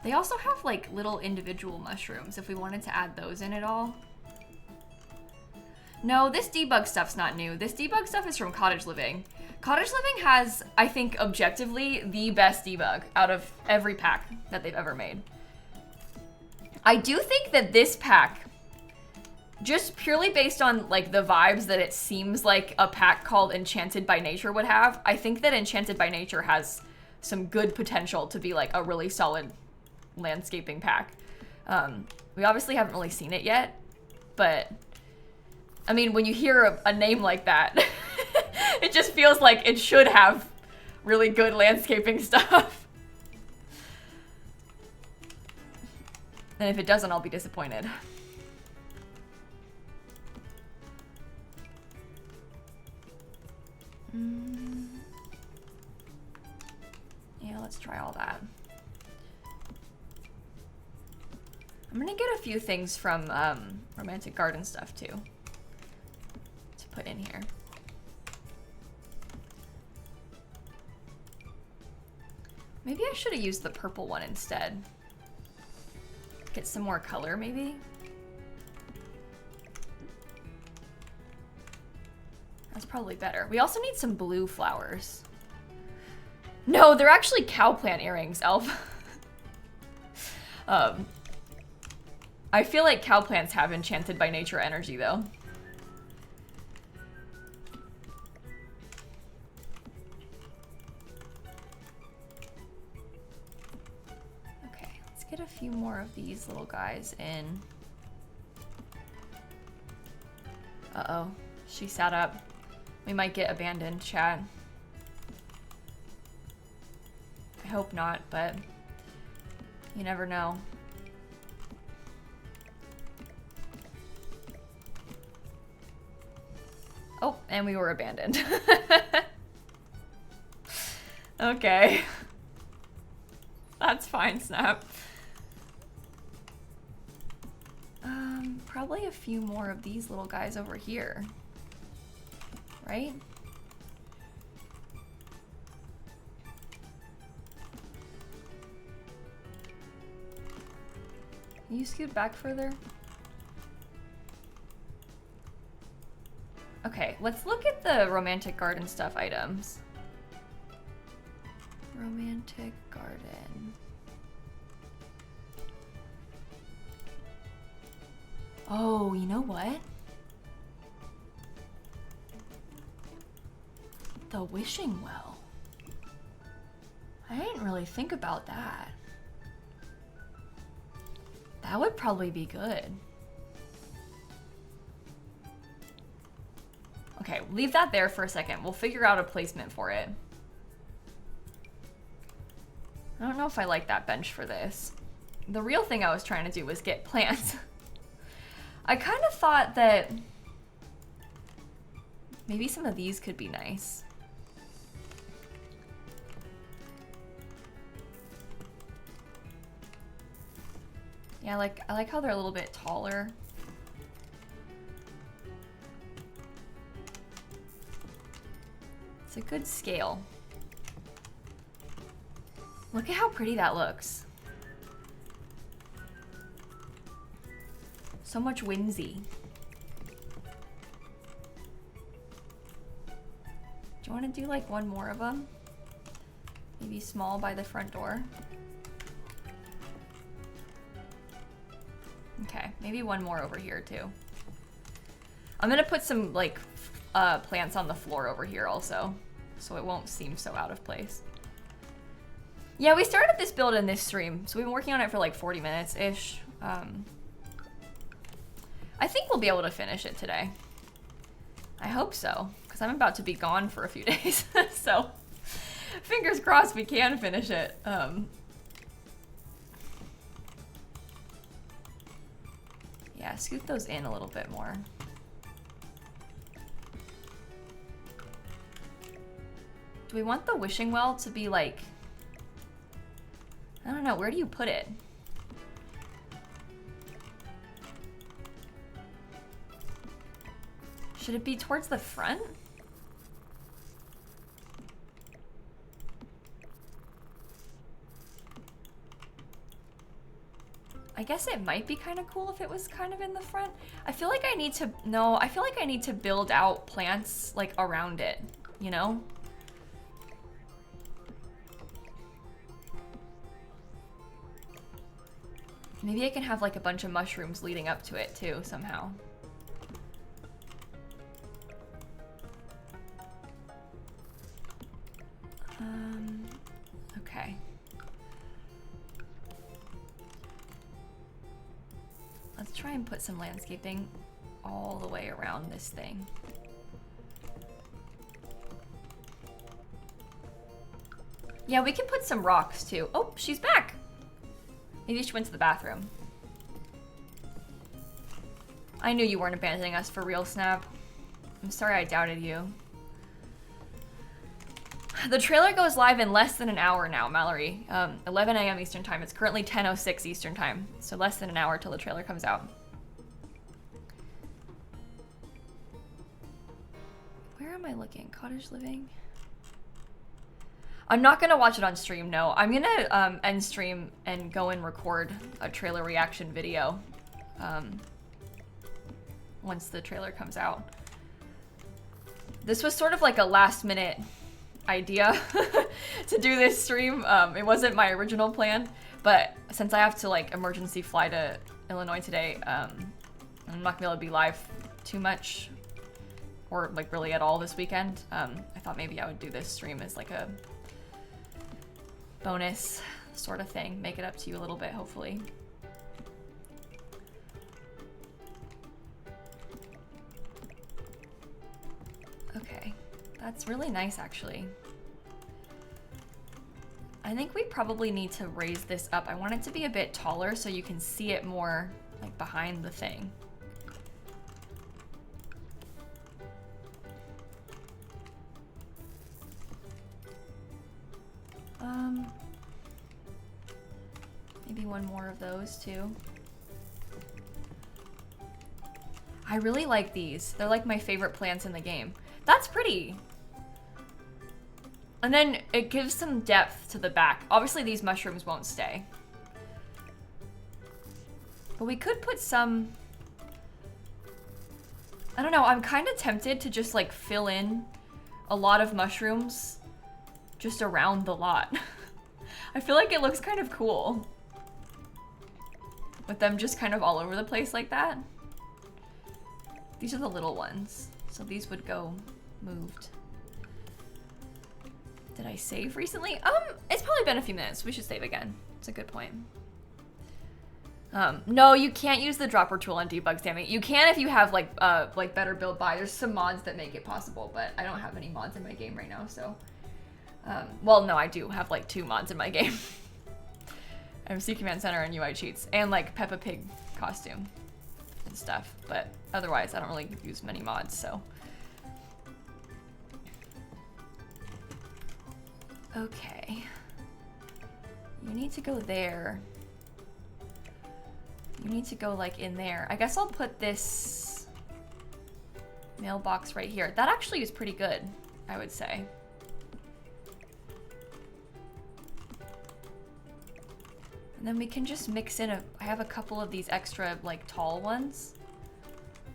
They also have like little individual mushrooms if we wanted to add those in at all. No, this debug stuff's not new. This debug stuff is from Cottage Living. Cottage Living has, I think, objectively the best debug out of every pack that they've ever made. I do think that this pack just purely based on like the vibes that it seems like a pack called Enchanted by Nature would have, I think that Enchanted by Nature has some good potential to be like a really solid landscaping pack. We obviously haven't really seen it yet, but I mean, when you hear a name like that, it just feels like it should have really good landscaping stuff. And if it doesn't, I'll be disappointed. Yeah, let's try all that. I'm gonna get a few things from Romantic Garden stuff too to put in here. Maybe I should have used the purple one instead. Get some more color, maybe? That's probably better. We also need some blue flowers. No, they're actually cow plant earrings, Elf. I feel like cow plants have Enchanted by Nature energy, though. Okay, let's get a few more of these little guys in. Uh-oh, she sat up. We might get abandoned, chat. I hope not, but you never know. Oh, and we were abandoned. Okay. That's fine, Snap. Probably a few more of these little guys over here. Right? Can you scoot back further? Okay, let's look at the Romantic Garden stuff items. Romantic Garden. Oh, you know what? The wishing well. I didn't really think about that. That would probably be good. Okay, leave that there for a second. We'll figure out a placement for it. I don't know if I like that bench for this. The real thing I was trying to do was get plants. I kind of thought that maybe some of these could be nice. Yeah, I like how they're a little bit taller. It's a good scale. Look at how pretty that looks. So much whimsy. Do you want to do like one more of them? Maybe small by the front door. Okay, maybe one more over here too. I'm gonna put some like plants on the floor over here also, so it won't seem so out of place. Yeah, we started this build in this stream, so we've been working on it for like 40 minutes-ish. I think we'll be able to finish it today. I hope so, because I'm about to be gone for a few days, so fingers crossed we can finish it. Yeah, scoot those in a little bit more. Do we want the wishing well to be like, I don't know, where do you put it? Should it be towards the front? I guess it might be kind of cool if it was kind of in the front. I feel like I need to, no, I feel like I need to build out plants like around it, you know? Maybe I can have like a bunch of mushrooms leading up to it too, somehow. Okay. Let's try and put some landscaping all the way around this thing. Yeah, we can put some rocks too. Oh, she's back. Maybe she went to the bathroom. I knew you weren't abandoning us for real, Snap. I'm sorry I doubted you. The trailer goes live in less than an hour now, Mallory. 11 a.m. Eastern time. It's currently 10:06 Eastern time. So less than an hour till the trailer comes out. Where am I looking? Cottage living? I'm not gonna watch it on stream, no. I'm gonna end stream and go and record a trailer reaction video once the trailer comes out. This was sort of like a last minute idea to do this stream. It wasn't my original plan, but since I have to like emergency fly to Illinois today, I'm not gonna be able to be live too much or like really at all this weekend. I thought maybe I would do this stream as like a bonus sort of thing, make it up to you a little bit, hopefully. Okay, that's really nice actually. I think we probably need to raise this up. I want it to be a bit taller so you can see it more like behind the thing. Maybe one more of those too. I really like these. They're like my favorite plants in the game. That's pretty. And then it gives some depth to the back. Obviously these mushrooms won't stay. But we could put some... I don't know, I'm kind of tempted to just like fill in a lot of mushrooms just around the lot. I feel like it looks kind of cool with them just kind of all over the place like that. These are the little ones, so these would go moved. Did I save recently? It's probably been a few minutes. We should save again. It's a good point. No, you can't use the dropper tool on debugs, damn it. You can if you have like better build by. There's some mods that make it possible, but I don't have any mods in my game right now, so. Well, no, I do have like 2 mods in my game. I have Sea Command Center and UI cheats, and like Peppa Pig costume and stuff, but otherwise I don't really use many mods, so. Okay. You need to go there. You need to go like in there. I guess I'll put this mailbox right here. That actually is pretty good, I would say. And then we can just mix in I have a couple of these extra like tall ones.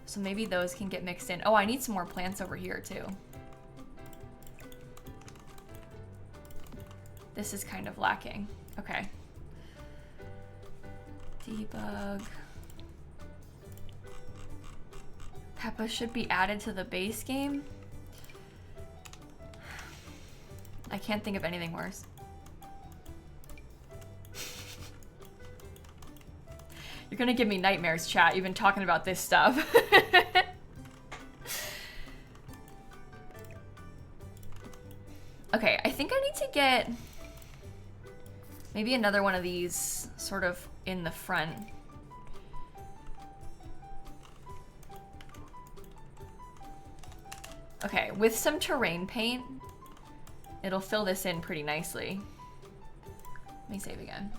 So maybe those can get mixed in. Oh, I need some more plants over here too. This is kind of lacking. Okay. Debug. Peppa should be added to the base game. I can't think of anything worse. You're gonna give me nightmares, chat, even talking about this stuff. Okay, I think I need to get maybe another one of these sort of in the front. Okay, with some terrain paint, it'll fill this in pretty nicely. Let me save again.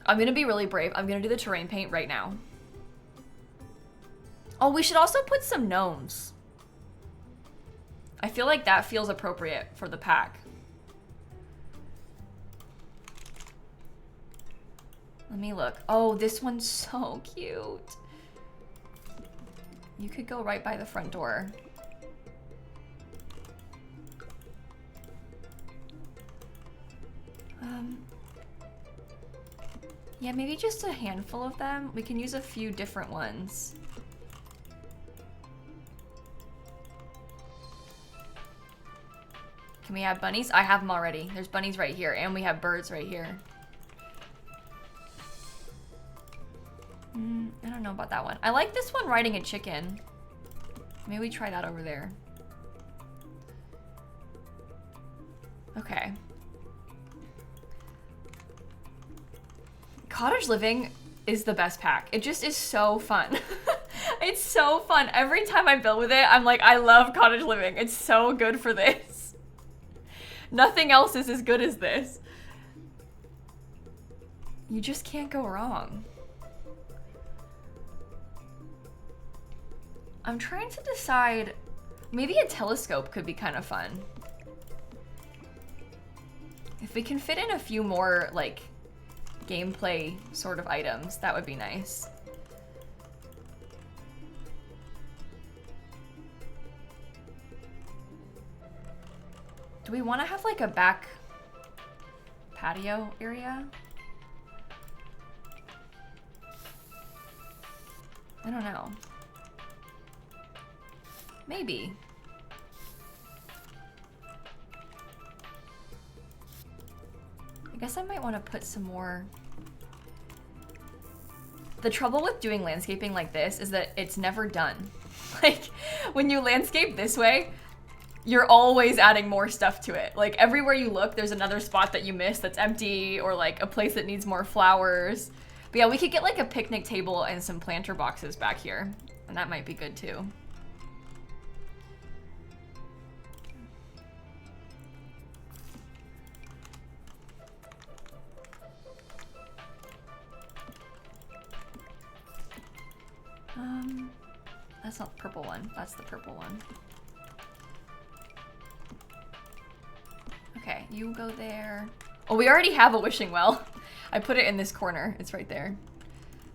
I'm gonna be really brave. I'm gonna do the terrain paint right now. Oh, we should also put some gnomes. I feel like that feels appropriate for the pack. Let me look. Oh, this one's so cute. You could go right by the front door. Yeah, maybe just a handful of them. We can use a few different ones. Can we have bunnies? I have them already. There's bunnies right here, and we have birds right here. I don't know about that one. I like this one riding a chicken. Maybe we try that over there. Okay. Cottage living is the best pack. It just is so fun. It's so fun. Every time I build with it, I'm like, I love cottage living. It's so good for this. Nothing else is as good as this. You just can't go wrong. I'm trying to decide, maybe a telescope could be kind of fun. If we can fit in a few more, like, gameplay sort of items, that would be nice. Do we want to have, like, a back patio area? I don't know. Maybe. I guess I might want to put some more. The trouble with doing landscaping like this is that it's never done. Like, when you landscape this way, you're always adding more stuff to it. Like, everywhere you look, there's another spot that you missed that's empty, or like a place that needs more flowers. But yeah, we could get like a picnic table and some planter boxes back here, and that might be good too. That's not the purple one. That's the purple one. Okay, you go there. Oh, we already have a wishing well. I put it in this corner. It's right there.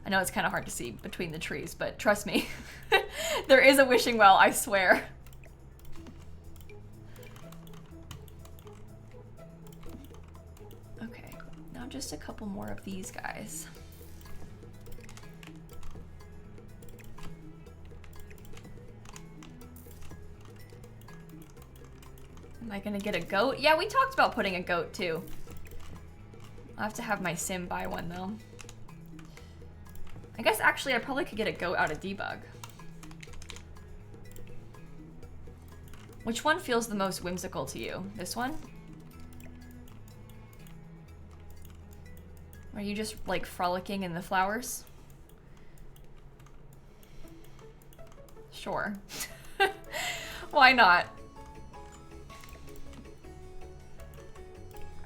I know it's kind of hard to see between the trees, but trust me. There is a wishing well, I swear. Okay, now just a couple more of these guys. Am I gonna get a goat? Yeah, we talked about putting a goat too. I'll have to have my sim buy one though. I guess actually I probably could get a goat out of debug. Which one feels the most whimsical to you? This one? Are you just like frolicking in the flowers? Sure. Why not?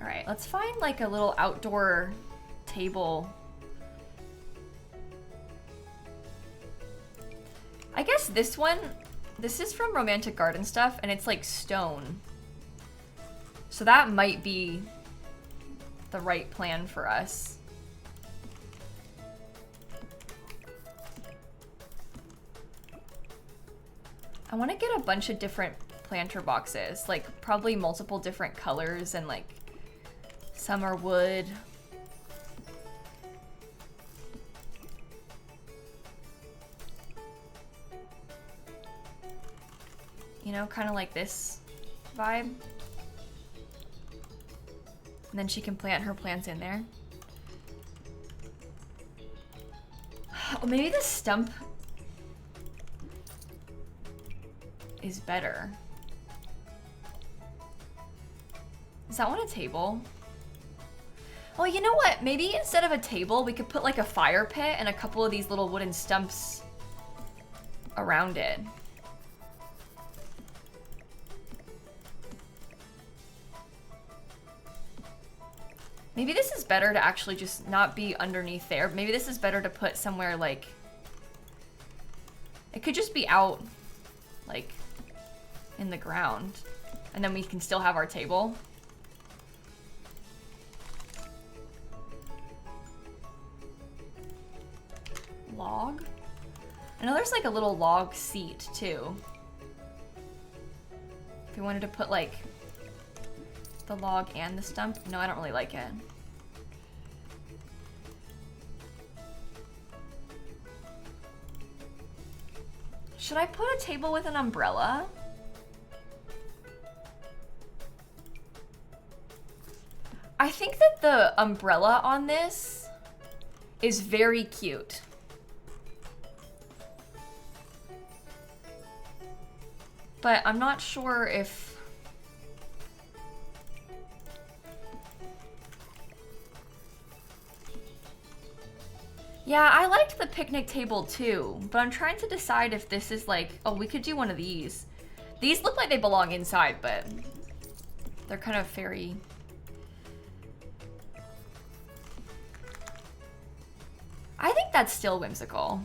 All right, let's find like a little outdoor table. I guess this one, this is from Romantic Garden Stuff, and it's like stone. So that might be the right plan for us. I want to get a bunch of different planter boxes, like probably multiple different colors, and like some are wood. You know, kind of like this vibe. And then she can plant her plants in there. Oh, maybe the stump is better. Is that one a table? Well, you know what? Maybe instead of a table, we could put like a fire pit and a couple of these little wooden stumps around it. Maybe this is better to actually just not be underneath there. Maybe this is better to put somewhere like, it could just be out like in the ground, and then we can still have our table. Log? I know there's like a little log seat too. If you wanted to put like the log and the stump. No, I don't really like it. Should I put a table with an umbrella? the umbrella on this is very cute. But I'm not sure if... Yeah, I liked the picnic table too, but I'm trying to decide if this is like, oh, we could do one of these. These look like they belong inside, but they're kind of fairy. I think that's still whimsical.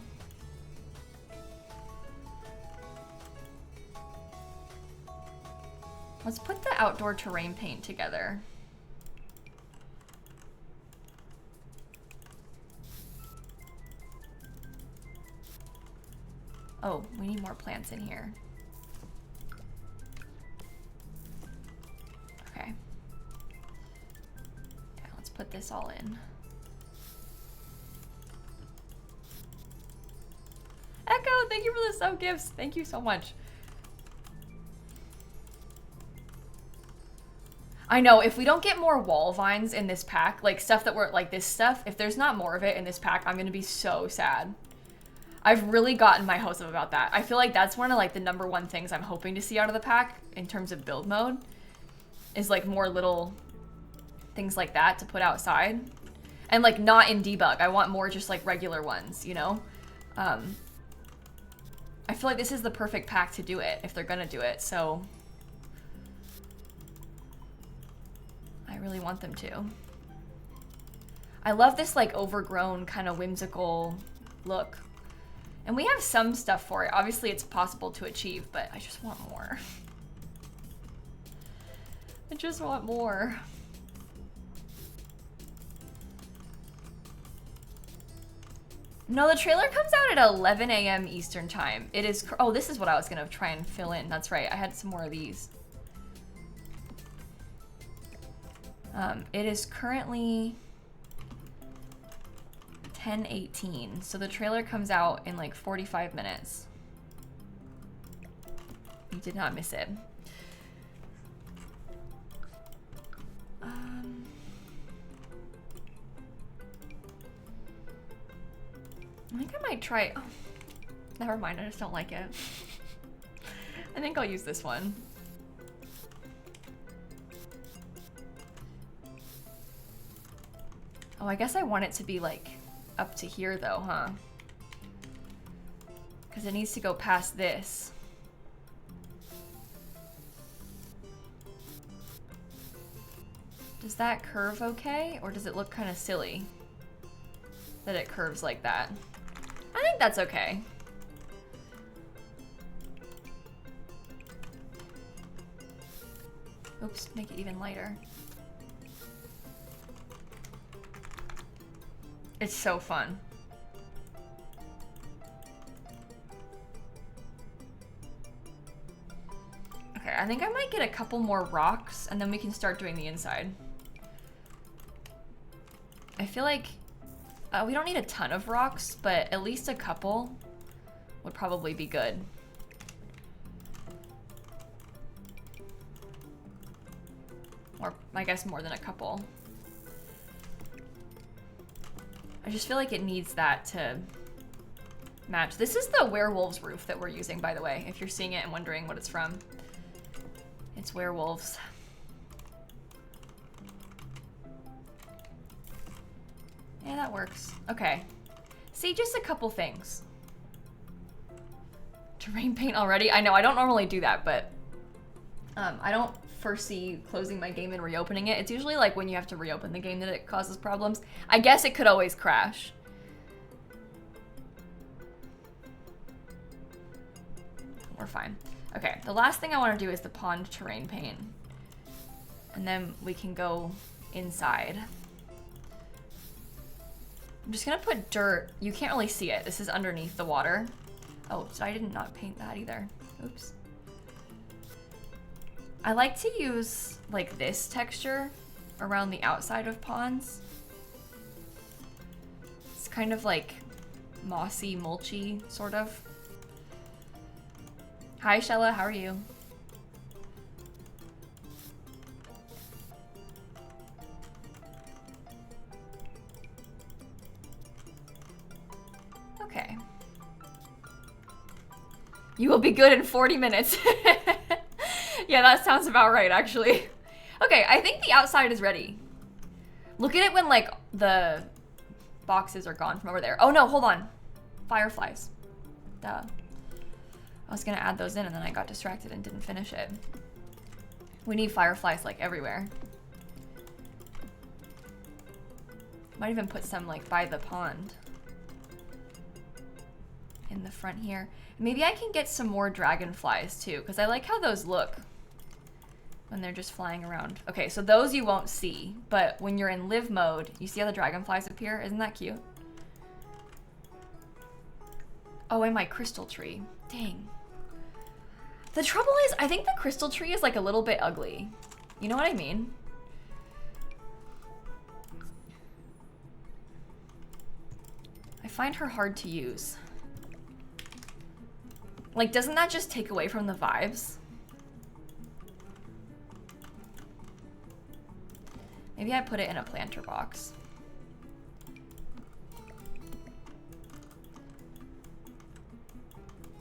Let's put the outdoor terrain paint together. Oh, we need more plants in here. Okay. Okay, let's put this all in. Echo, thank you for the sub gifts. Thank you so much. I know, if we don't get more wall vines in this pack, like stuff that we're like this stuff, if there's not more of it in this pack, I'm gonna be so sad. I've really gotten my hopes up about that. I feel like that's one of like the #1 things I'm hoping to see out of the pack in terms of build mode is like more little things like that to put outside. And like not in debug. I want more just like regular ones, you know? I feel like this is the perfect pack to do it if they're gonna do it, so I really want them to. I love this like overgrown kind of whimsical look. And we have some stuff for it. Obviously it's possible to achieve, but I just want more. I just want more. No, the trailer comes out at 11 a.m. Eastern time. It is, oh, this is what I was gonna try and fill in. That's right, I had some more of these. It is currently 10:18, so the trailer comes out in like 45 minutes. You did not miss it. I think I might try, oh, never mind, I just don't like it. I think I'll use this one. Oh, I guess I want it to be like up to here though, huh? Because it needs to go past this. Does that curve okay? Or does it look kind of silly that it curves like that? I think that's okay. Oops, make it even lighter. It's so fun. Okay, I think I might get a couple more rocks and then we can start doing the inside. I feel like we don't need a ton of rocks, but at least a couple would probably be good. Or I guess more than a couple. I just feel like it needs that to match. This is the werewolves roof that we're using, by the way, if you're seeing it and wondering what it's from. It's werewolves. Yeah, that works. Okay. See, just a couple things. Terrain paint already? I know, I don't normally do that, but I don't foresee closing my game and reopening it. It's usually like when you have to reopen the game that it causes problems. I guess it could always crash. We're fine. Okay, the last thing I want to do is the pond terrain paint. And then we can go inside. I'm just gonna put dirt. You can't really see it. This is underneath the water. Oh, so I did not paint that either. Oops. I like to use like this texture around the outside of ponds. It's kind of like mossy, mulchy, sort of. Hi, Shella, how are you? Okay. You will be good in 40 minutes. Yeah, that sounds about right, actually. Okay, I think the outside is ready. Look at it when, like, the boxes are gone from over there. Oh, no, hold on. Fireflies. Duh. I was gonna add those in and then I got distracted and didn't finish it. We need fireflies, like, everywhere. Might even put some, like, by the pond. In the front here. Maybe I can get some more dragonflies, too, because I like how those look when they're just flying around. Okay, so those you won't see, but when you're in live mode, you see how the dragonflies appear? Isn't that cute? Oh, and my crystal tree. Dang. The trouble is, I think the crystal tree is like a little bit ugly. You know what I mean? I find her hard to use. Like, doesn't that just take away from the vibes? Maybe I put it in a planter box.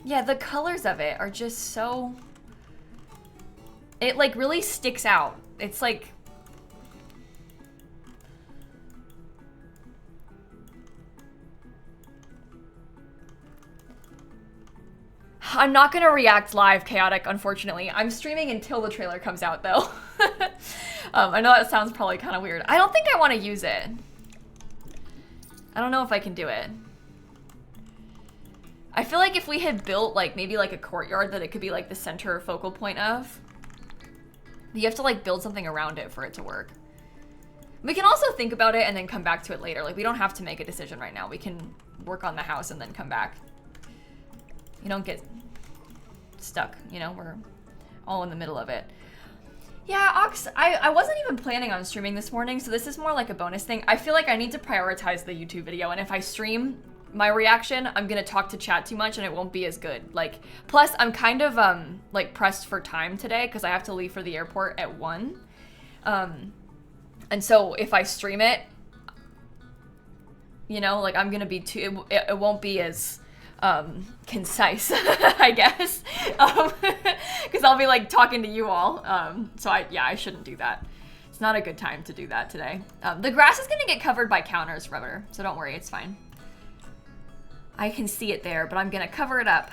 Yeah, the colors of it are just so... It, like, really sticks out. It's like... I'm not gonna react live, Chaotic, unfortunately. I'm streaming until the trailer comes out, though. I know that sounds probably kind of weird. I don't think I want to use it. I don't know if I can do it. I feel like if we had built, like, maybe like a courtyard that it could be like the center or focal point of, you have to like build something around it for it to work. We can also think about it and then come back to it later. Like, we don't have to make a decision right now. We can work on the house and then come back. You don't get stuck, you know? We're all in the middle of it. Yeah, Ox, I wasn't even planning on streaming this morning, so this is more like a bonus thing. I feel like I need to prioritize the YouTube video, and if I stream my reaction, I'm gonna talk to chat too much and it won't be as good. Like, plus I'm kind of like pressed for time today because I have to leave for the airport at 1. And so if I stream it, you know, like I'm gonna be too, it won't be as concise, I guess, because I'll be like talking to you all. So I shouldn't do that. It's not a good time to do that today. The grass is gonna get covered by counters, rubber, so don't worry, it's fine. I can see it there, but I'm gonna cover it up.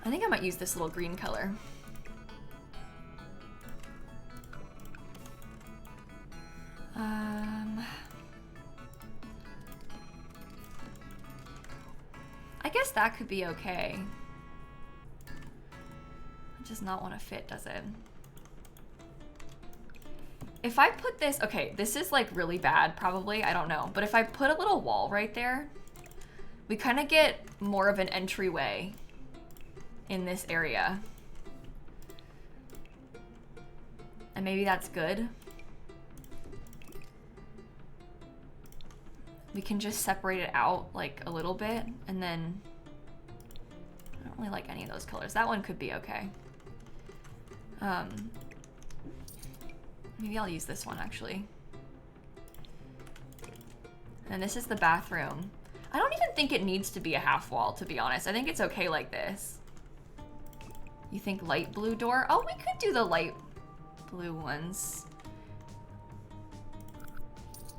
I think I might use this little green color. I guess that could be okay. It does not want to fit, does it? If I put this, okay, this is like really bad, probably, I don't know. But if I put a little wall right there, we kind of get more of an entryway in this area. And maybe that's good. We can just separate it out like a little bit, and then I don't really like any of those colors. That one could be okay. Maybe I'll use this one actually. And this is the bathroom. I don't even think it needs to be a half wall, to be honest. I think it's okay like this. You think light blue door? Oh, we could do the light blue ones.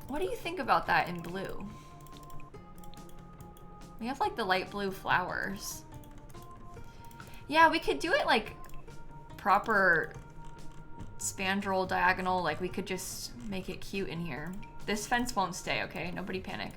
What do you think about that in blue? We have like the light blue flowers. Yeah, we could do it like proper spandrel diagonal. Like we could just make it cute in here. This fence won't stay, okay? Nobody panic.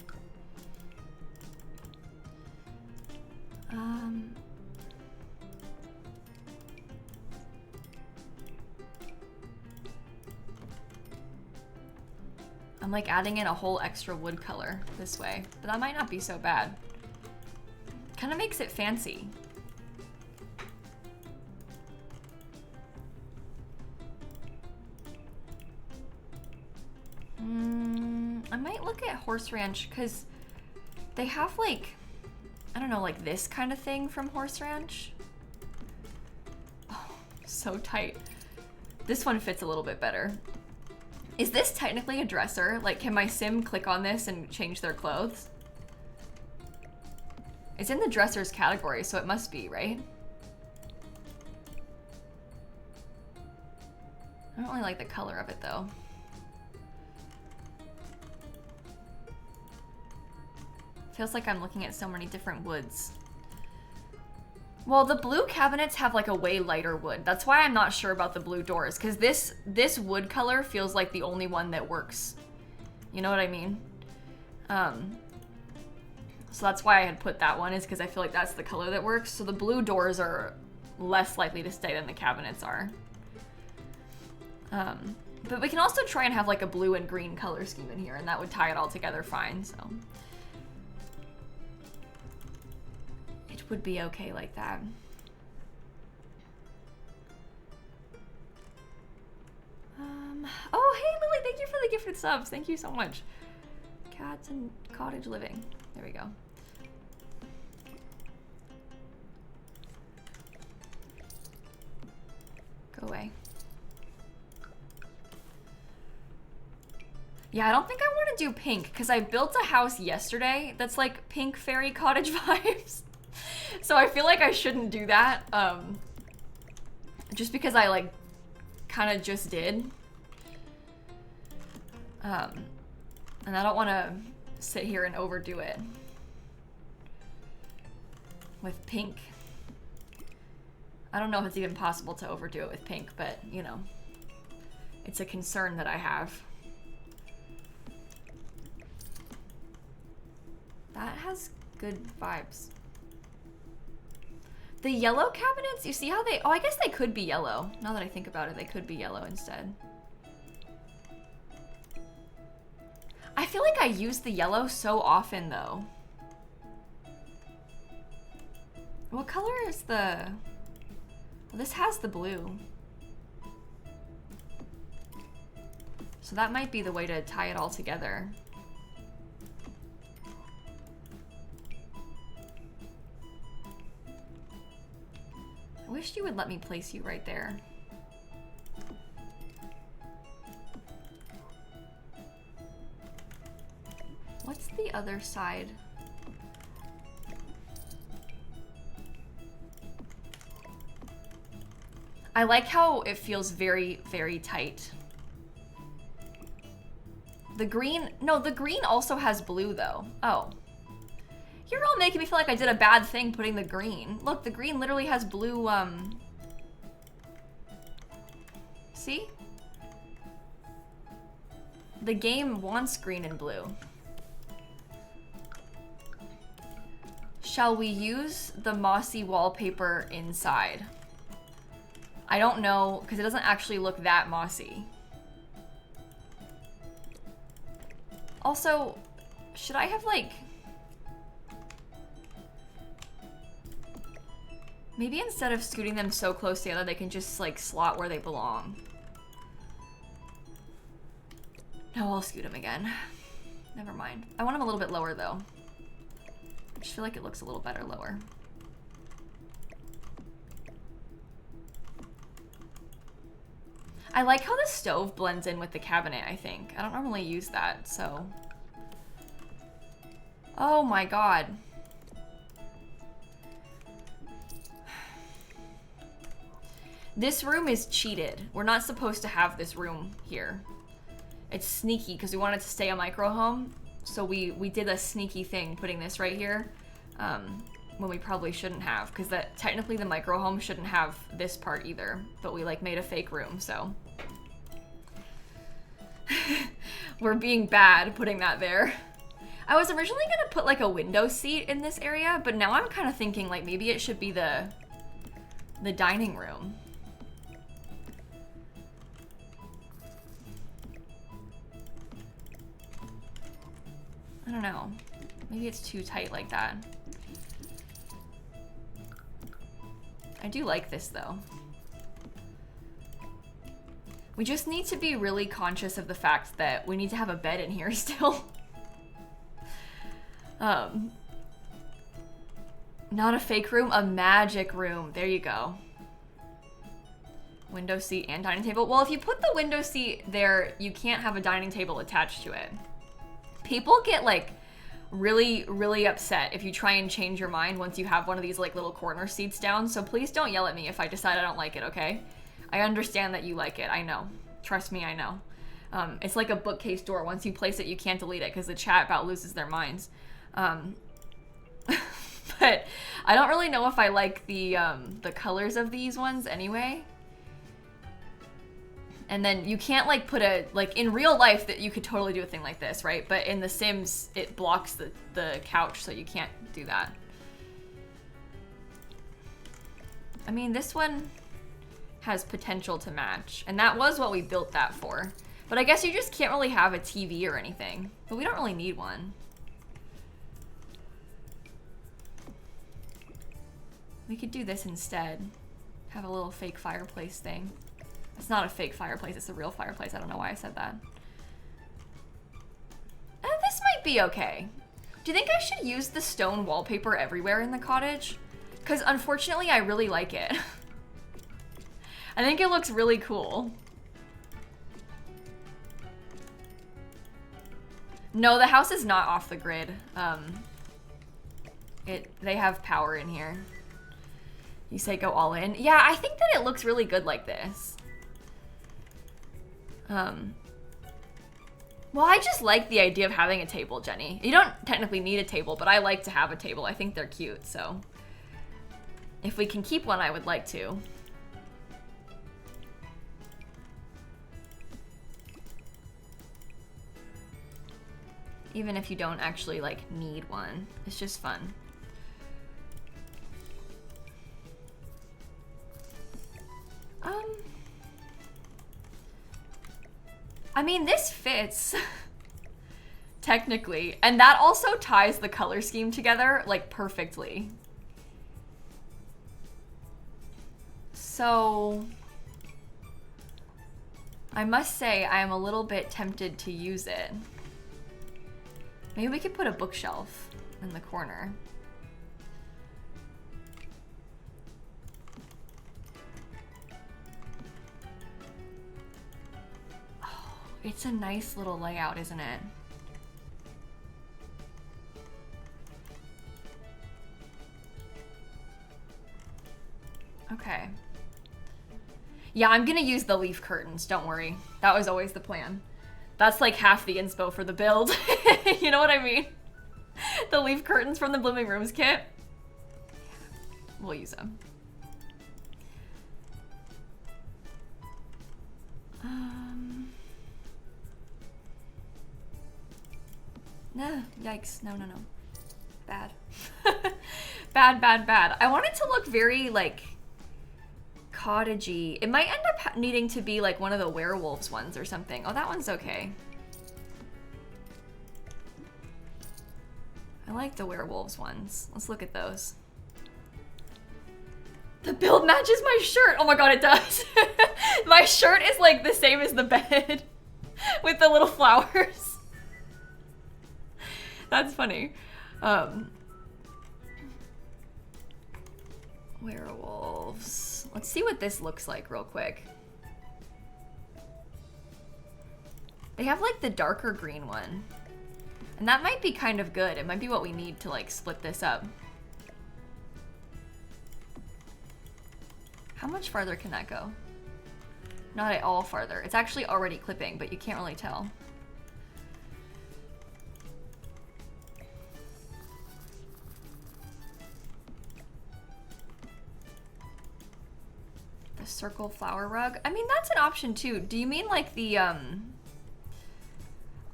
I'm like adding in a whole extra wood color this way, but that might not be so bad. Kind of makes it fancy. I might look at Horse Ranch because they have like, I don't know, like this kind of thing from Horse Ranch. Oh, so tight. This one fits a little bit better. Is this technically a dresser? Like, can my sim click on this and change their clothes? It's in the dressers category, so it must be, right? I don't really like the color of it, though. Feels like I'm looking at so many different woods. Well, the blue cabinets have like a way lighter wood. That's why I'm not sure about the blue doors, because this wood color feels like the only one that works. You know what I mean? So that's why I had put that one, is because I feel like that's the color that works. So the blue doors are less likely to stay than the cabinets are. But we can also try and have like a blue and green color scheme in here, and that would tie it all together fine, so. It would be okay like that. Oh, hey Lily, thank you for the gifted subs. Thank you so much. Cats and cottage living. There we go. Go away. Yeah, I don't think I want to do pink, because I built a house yesterday that's like pink fairy cottage vibes. So I feel like I shouldn't do that, just because I like kind of just did. And I don't want to sit here and overdo it with pink. I don't know if it's even possible to overdo it with pink, but you know, it's a concern that I have. That has good vibes. The yellow cabinets, you see how they, oh, I guess they could be yellow. Now that I think about it, they could be yellow instead. I feel like I use the yellow so often though. What color is the, well, this has the blue. So that might be the way to tie it all together. I wish you would let me place you right there. What's the other side? I like how it feels very, very tight. The green, no, the green also has blue though. Oh. You're all making me feel like I did a bad thing putting the green. Look, the green literally has blue, see? The game wants green and blue. Shall we use the mossy wallpaper inside? I don't know, because it doesn't actually look that mossy. Also, should I have like... Maybe instead of scooting them so close together, they can just like slot where they belong. No, I'll scoot them again. Never mind. I want them a little bit lower though. I just feel like it looks a little better lower. I like how the stove blends in with the cabinet, I think. I don't normally use that, so. Oh my god. This room is cheated. We're not supposed to have this room here. It's sneaky because we wanted to stay a micro home. So we did a sneaky thing putting this right here when we probably shouldn't have, because that technically the micro home shouldn't have this part either, but we like made a fake room, so. We're being bad putting that there. I was originally gonna put like a window seat in this area, but now I'm kind of thinking like maybe it should be the dining room. I don't know. Maybe it's too tight like that. I do like this though. We just need to be really conscious of the fact that we need to have a bed in here still. Not a fake room, a magic room. There you go. Window seat and dining table. Well, if you put the window seat there, you can't have a dining table attached to it. People get like really, really upset if you try and change your mind once you have one of these like little corner seats down. So please don't yell at me if I decide I don't like it, okay? I understand that you like it. I know. Trust me, I know. It's like a bookcase door. Once you place it, you can't delete it because the chat about loses their minds. But I don't really know if I like the colors of these ones anyway. And then you can't like put a, like in real life that you could totally do a thing like this, right? But in The Sims, it blocks the couch, so you can't do that. I mean, this one has potential to match, and that was what we built that for. But I guess you just can't really have a TV or anything. But we don't really need one. We could do this instead. Have a little fake fireplace thing. It's not a fake fireplace, it's a real fireplace. I don't know why I said that. This might be okay. Do you think I should use the stone wallpaper everywhere in the cottage? Because unfortunately, I really like it. I think it looks really cool. No, the house is not off the grid. They have power in here. You say go all in? Yeah, I think that it looks really good like this. Well, I just like the idea of having a table, Jenny. You don't technically need a table, but I like to have a table. I think they're cute, so. If we can keep one, I would like to. Even if you don't actually, like, need one. It's just fun. I mean, this fits, technically. And that also ties the color scheme together, like, perfectly. So, I must say I am a little bit tempted to use it. Maybe we could put a bookshelf in the corner. It's a nice little layout, isn't it? Okay. Yeah, I'm gonna use the leaf curtains, don't worry. That was always the plan. That's like half the inspo for the build. You know what I mean? The leaf curtains from the Blooming Rooms kit. We'll use them. No, yikes. No, no, no. Bad. Bad, bad, bad. I want it to look very, like, cottagey. It might end up needing to be, like, one of the werewolves ones or something. Oh, that one's okay. I like the werewolves ones. Let's look at those. The build matches my shirt. Oh my god, it does. My shirt is, like, the same as the bed with the little flowers. That's funny. Werewolves. Let's see what this looks like real quick. They have like the darker green one. And that might be kind of good. It might be what we need to like split this up. How much farther can that go? Not at all farther. It's actually already clipping, but you can't really tell. The circle flower rug. I mean, that's an option too. Do you mean like the, I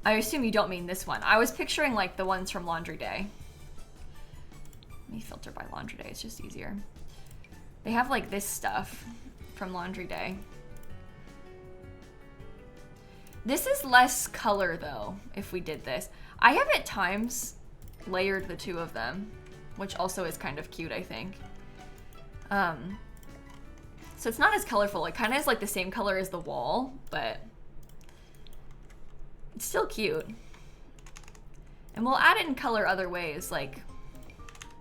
assume you don't mean this one. I was picturing like the ones from Laundry Day. Let me filter by Laundry Day, it's just easier. They have like this stuff from Laundry Day. This is less color though, if we did this. I have at times layered the two of them, which also is kind of cute, I think. So it's not as colorful. It kind of is like the same color as the wall, but it's still cute. And we'll add it in color other ways, like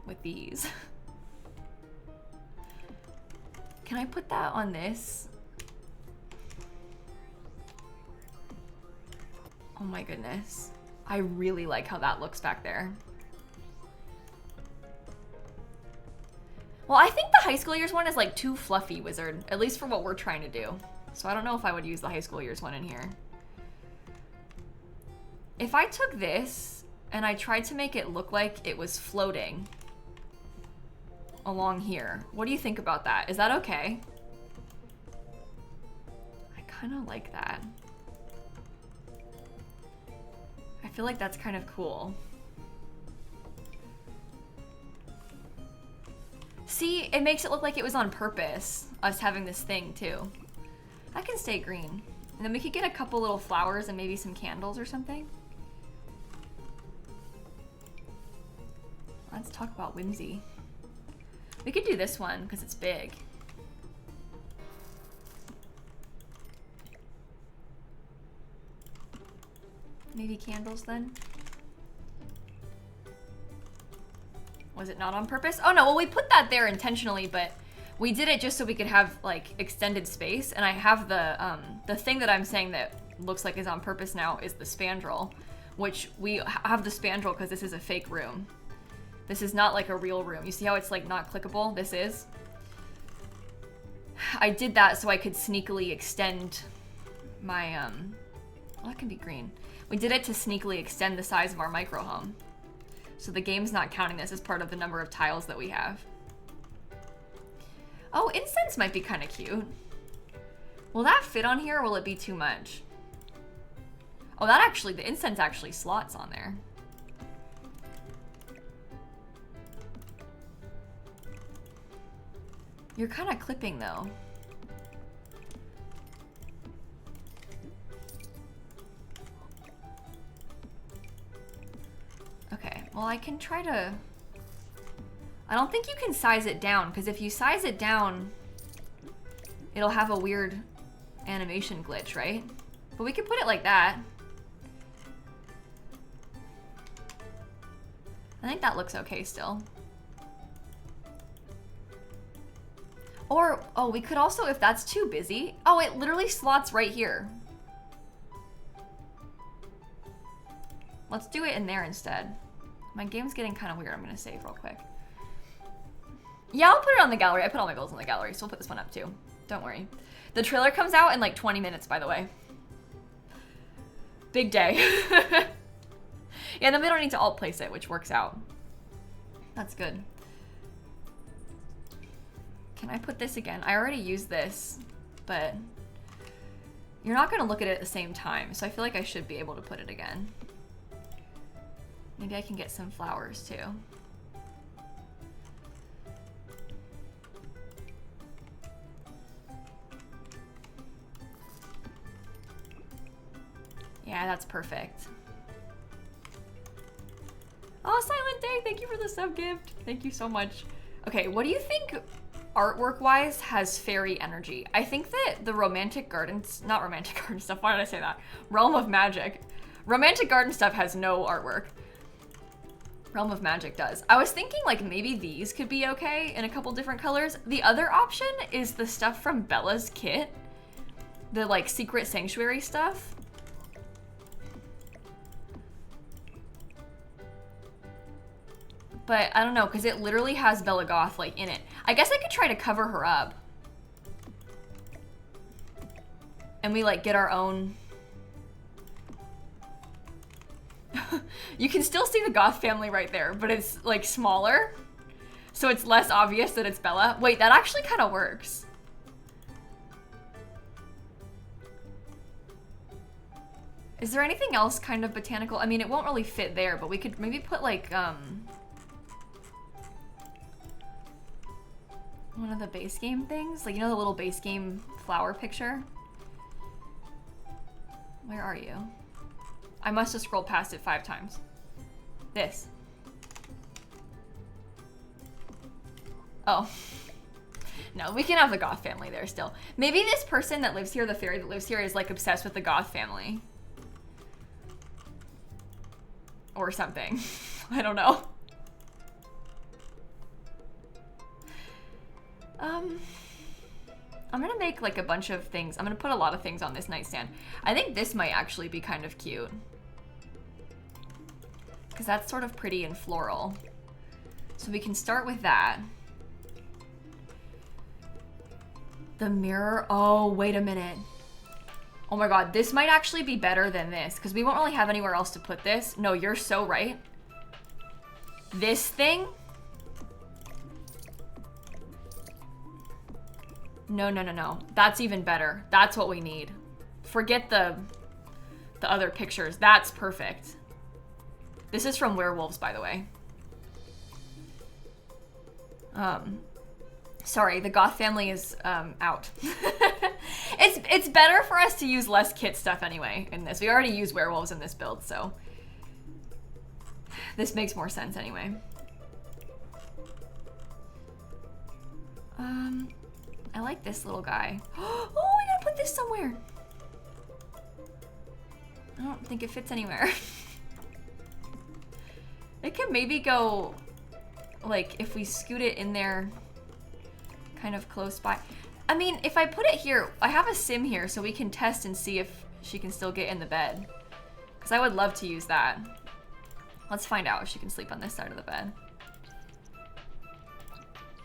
with these. Can I put that on this? Oh my goodness. I really like how that looks back there. Well, I think the high school years one is like too fluffy, Wizard, at least for what we're trying to do. So I don't know if I would use the high school years one in here. If I took this and I tried to make it look like it was floating along here, what do you think about that? Is that okay? I kind of like that. I feel like that's kind of cool. See, it makes it look like it was on purpose, us having this thing too. That can stay green. And then we could get a couple little flowers and maybe some candles or something. Let's talk about whimsy. We could do this one because it's big. Maybe candles then? Was it not on purpose? Oh no, well we put that there intentionally, but we did it just so we could have like extended space. And I have the thing that I'm saying that looks like is on purpose now is the spandrel, which we have the spandrel because this is a fake room. This is not like a real room. You see how it's like not clickable? This is. I did that so I could sneakily extend my, well, that can be green. We did it to sneakily extend the size of our micro home. So the game's not counting this as part of the number of tiles that we have. Oh, incense might be kind of cute. Will that fit on here or will it be too much? Oh, that actually, the incense actually slots on there. You're kind of clipping though. Okay, well I can try to... I don't think you can size it down, because if you size it down, it'll have a weird animation glitch, right? But we could put it like that. I think that looks okay still. Or, oh, we could also, if that's too busy, oh, it literally slots right here. Let's do it in there instead. My game's getting kind of weird. I'm gonna save real quick. Yeah, I'll put it on the gallery. I put all my bills on the gallery, so we'll put this one up too. Don't worry. The trailer comes out in like 20 minutes, by the way. Big day. Yeah, then we don't need to alt place it, which works out. That's good. Can I put this again? I already used this, but you're not gonna look at it at the same time, so I feel like I should be able to put it again. Maybe I can get some flowers too. Yeah, that's perfect. Oh, Silent Day, thank you for the sub gift. Thank you so much. Okay, what do you think artwork-wise has fairy energy? I think that the romantic gardens, not romantic garden stuff, why did I say that? Realm of Magic. Romantic garden stuff has no artwork. Realm of Magic does. I was thinking like maybe these could be okay in a couple different colors. The other option is the stuff from Bella's kit. The like Secret Sanctuary stuff. But I don't know, because it literally has Bella Goth like in it. I guess I could try to cover her up. And we like get our own... You can still see the Goth family right there, but it's like smaller. So it's less obvious that it's Bella. Wait, that actually kind of works. Is there anything else kind of botanical? I mean, it won't really fit there, but we could maybe put like, one of the base game things? Like, you know the little base game flower picture? Where are you? I must have scrolled past it 5 times. This. Oh. No, we can have the Goth family there still. Maybe this person that lives here, the fairy that lives here, is like obsessed with the Goth family. Or something. I don't know. I'm gonna make like a bunch of things. I'm gonna put a lot of things on this nightstand. I think this might actually be kind of cute. Because that's sort of pretty and floral. So we can start with that. The mirror, oh, wait a minute. Oh my God, this might actually be better than this because we won't really have anywhere else to put this. No, you're so right. This thing? No, no, no, no. That's even better. That's what we need. Forget the other pictures. That's perfect. This is from Werewolves, by the way. Sorry, the goth family is out. It's better for us to use less kit stuff anyway in this. We already use werewolves in this build, so this makes more sense anyway. I like this little guy. Oh, we gotta put this somewhere. I don't think it fits anywhere. It can maybe go, like, if we scoot it in there kind of close by. I mean, if I put it here, I have a sim here so we can test and see if she can still get in the bed. Because I would love to use that. Let's find out if she can sleep on this side of the bed.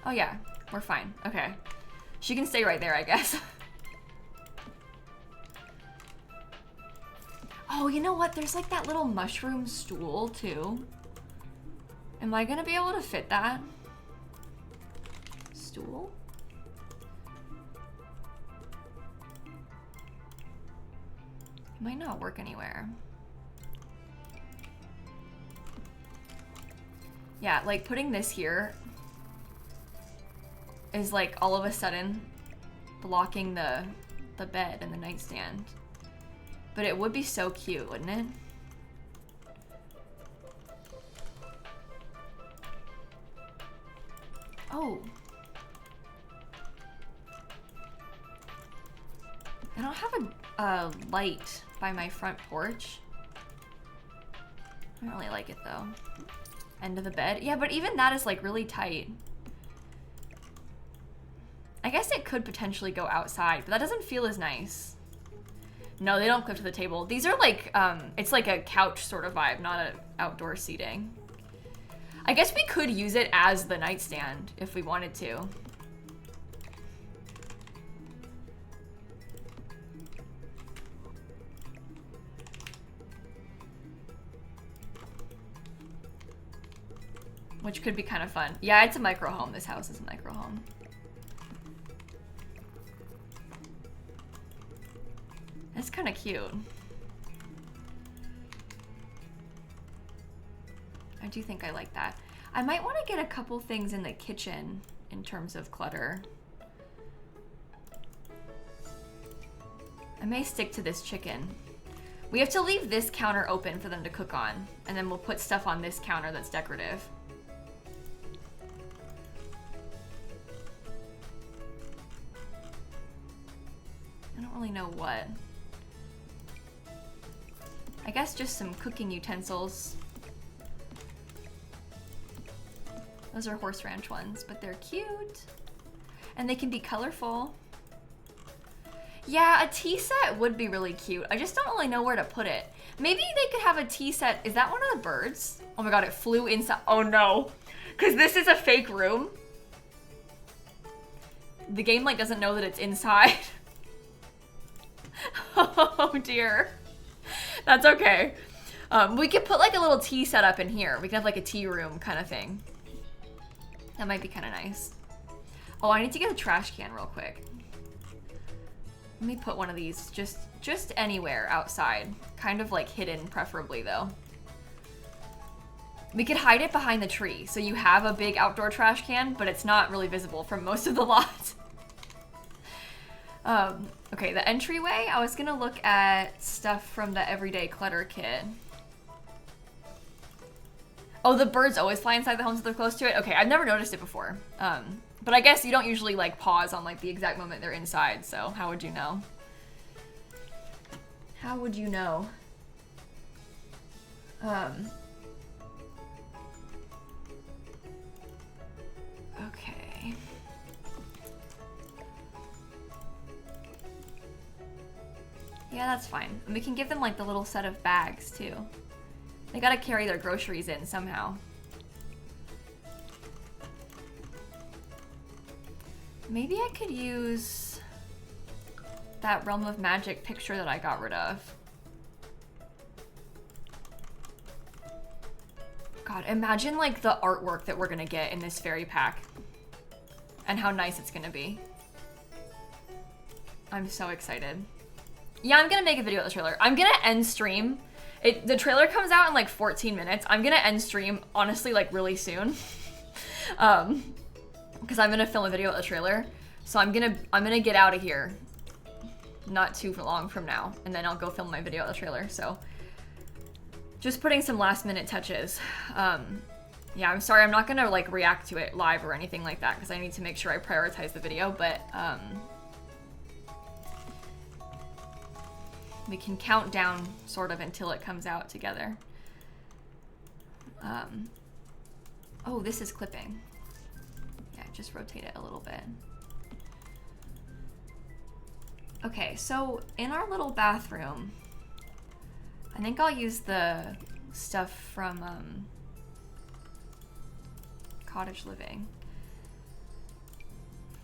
Oh yeah, we're fine. Okay. She can stay right there, I guess. Oh, you know what? There's like that little mushroom stool too. Am I gonna be able to fit that? Stool? It might not work anywhere. Yeah, like putting this here is like all of a sudden blocking the bed and the nightstand. But it would be so cute, wouldn't it? Oh. I don't have a light by my front porch. I don't really like it though. End of the bed. Yeah, but even that is like really tight. I guess it could potentially go outside, but that doesn't feel as nice. No, they don't clip to the table. These are like, it's like a couch sort of vibe, not an outdoor seating. I guess we could use it as the nightstand if we wanted to. Which could be kind of fun. Yeah, it's a micro home. This house is a micro home. That's kind of cute. I do think I like that. I might want to get a couple things in the kitchen in terms of clutter. I may stick to this chicken. We have to leave this counter open for them to cook on, and then we'll put stuff on this counter that's decorative. I don't really know what. I guess just some cooking utensils. Those are horse ranch ones, but they're cute. And they can be colorful. Yeah, a tea set would be really cute. I just don't really know where to put it. Maybe they could have a tea set. Is that one of the birds? Oh my God, it flew inside. Oh no, because this is a fake room. The game like doesn't know that it's inside. Oh dear. That's okay. We could put like a little tea set up in here. We can have like a tea room kind of thing. That might be kind of nice. Oh, I need to get a trash can real quick. Let me put one of these just anywhere outside. Kind of like hidden, preferably though. We could hide it behind the tree. So you have a big outdoor trash can, but it's not really visible from most of the lot. Okay, the entryway, I was gonna look at stuff from the everyday clutter kit. Oh, the birds always fly inside the homes if they're close to it? Okay, I've never noticed it before. But I guess you don't usually like pause on like the exact moment they're inside, so how would you know? How would you know? Okay. Yeah, that's fine. And we can give them like the little set of bags too. They gotta carry their groceries in somehow. Maybe I could use that Realm of Magic picture that I got rid of. God, imagine like the artwork that we're gonna get in this fairy pack and how nice it's gonna be. I'm so excited. Yeah, I'm gonna make a video of the trailer. I'm gonna end stream. The trailer comes out in like 14 minutes. I'm gonna end stream, honestly, like really soon. Because I'm gonna film a video of the trailer. So I'm gonna get out of here not too long from now, and then I'll go film my video of the trailer. So just putting some last minute touches. Yeah, I'm sorry, I'm not gonna like react to it live or anything like that because I need to make sure I prioritize the video, but we can count down sort of until it comes out together. Oh, this is clipping. Yeah, just rotate it a little bit. Okay, so in our little bathroom, I think I'll use the stuff from Cottage Living.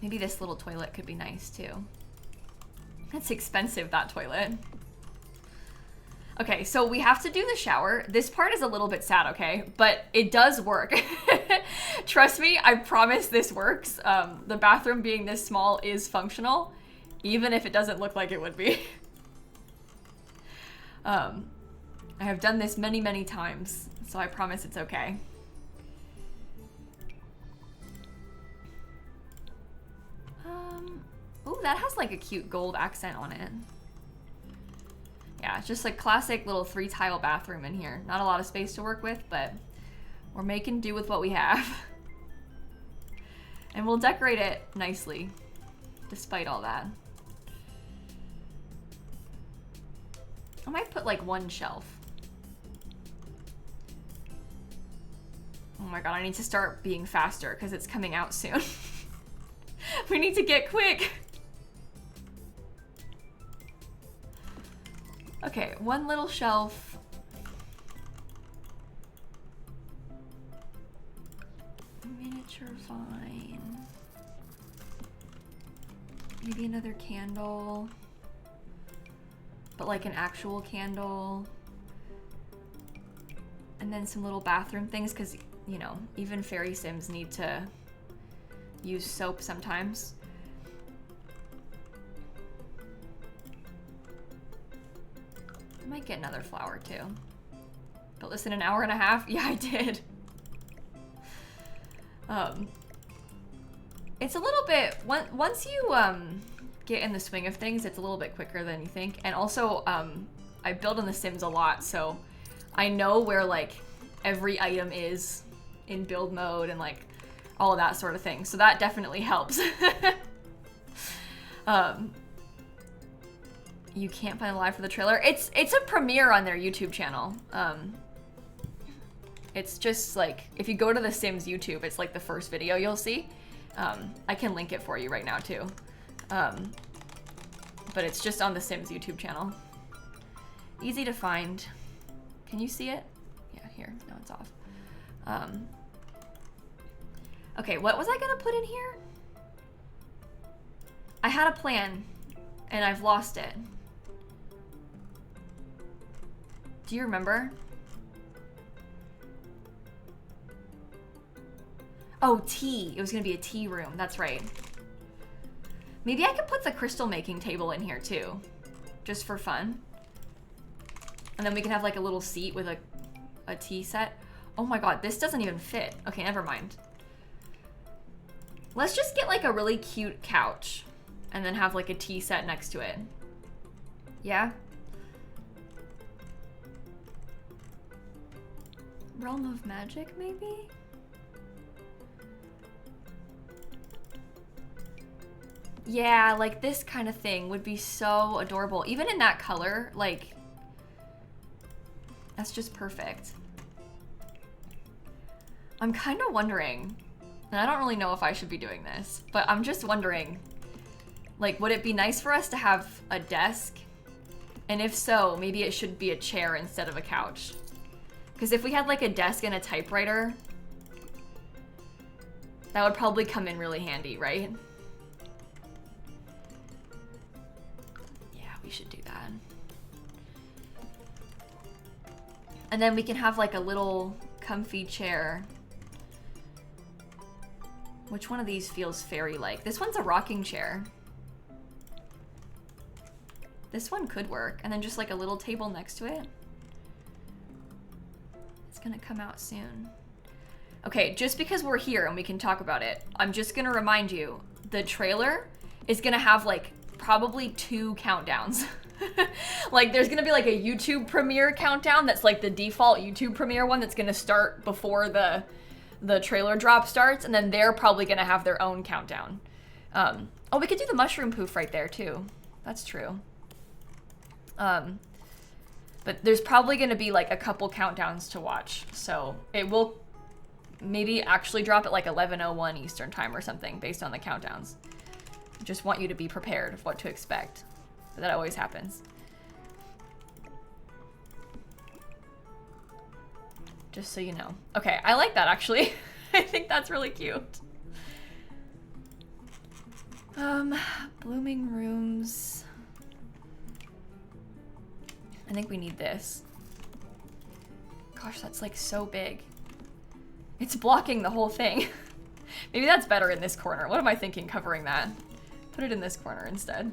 Maybe this little toilet could be nice too. It's expensive, that toilet. Okay, so we have to do the shower. This part is a little bit sad, okay? But it does work. Trust me, I promise this works. The bathroom being this small is functional, even if it doesn't look like it would be. I have done this many, many times, so I promise it's okay. Ooh, that has like a cute gold accent on it. Yeah, it's just like classic little 3-tile bathroom in here. Not a lot of space to work with, but we're making do with what we have. And we'll decorate it nicely, despite all that. I might put like one shelf. Oh my god, I need to start being faster because it's coming out soon. We need to get quick. Okay, one little shelf. Miniature, fine. Maybe another candle. But like an actual candle. And then some little bathroom things, because, you know, even fairy sims need to use soap sometimes. I might get another flower too. But listen, an hour and a half? Yeah, I did. It's a little bit, once you get in the swing of things, it's a little bit quicker than you think. And also, I build on The Sims a lot, so I know where like every item is in build mode and like all of that sort of thing. So that definitely helps. You can't find a live for the trailer. It's a premiere on their YouTube channel. It's just like, if you go to The Sims YouTube, it's like the first video you'll see. I can link it for you right now too. But it's just on The Sims YouTube channel. Easy to find. Can you see it? Yeah, here, now it's off. Okay, what was I gonna put in here? I had a plan and I've lost it. Do you remember? Oh, tea. It was gonna be a tea room, that's right. Maybe I could put the crystal making table in here too, just for fun. And then we can have like a little seat with a tea set. Oh my god, this doesn't even fit. Okay, never mind. Let's just get like a really cute couch and then have like a tea set next to it. Yeah? Realm of Magic, maybe? Yeah, like this kind of thing would be so adorable. Even in that color, like, that's just perfect. I'm kind of wondering, and I don't really know if I should be doing this, but I'm just wondering, like, would it be nice for us to have a desk And if so, maybe it should be a chair instead of a couch. Because if we had like a desk and a typewriter, that would probably come in really handy, right? Yeah, we should do that. And then we can have like a little comfy chair. Which one of these feels fairy-like? This one's a rocking chair. This one could work. And then just like a little table next to it. It's gonna come out soon. Okay, just because we're here and we can talk about it, I'm just gonna remind you, the trailer is gonna have like probably 2 countdowns. Like there's gonna be like a YouTube premiere countdown that's like the default YouTube premiere one that's gonna start before the trailer drop starts, and then they're probably gonna have their own countdown. Oh, we could do the mushroom poof right there too. That's true. But there's probably gonna be like a couple countdowns to watch, so it will maybe actually drop at like 11:01 Eastern time or something based on the countdowns. Just want you to be prepared of what to expect. That always happens. Just so you know. Okay, I like that actually. I think that's really cute. Blooming rooms. I think we need this. Gosh, that's like so big. It's blocking the whole thing. Maybe that's better in this corner. What am I thinking covering that? Put it in this corner instead.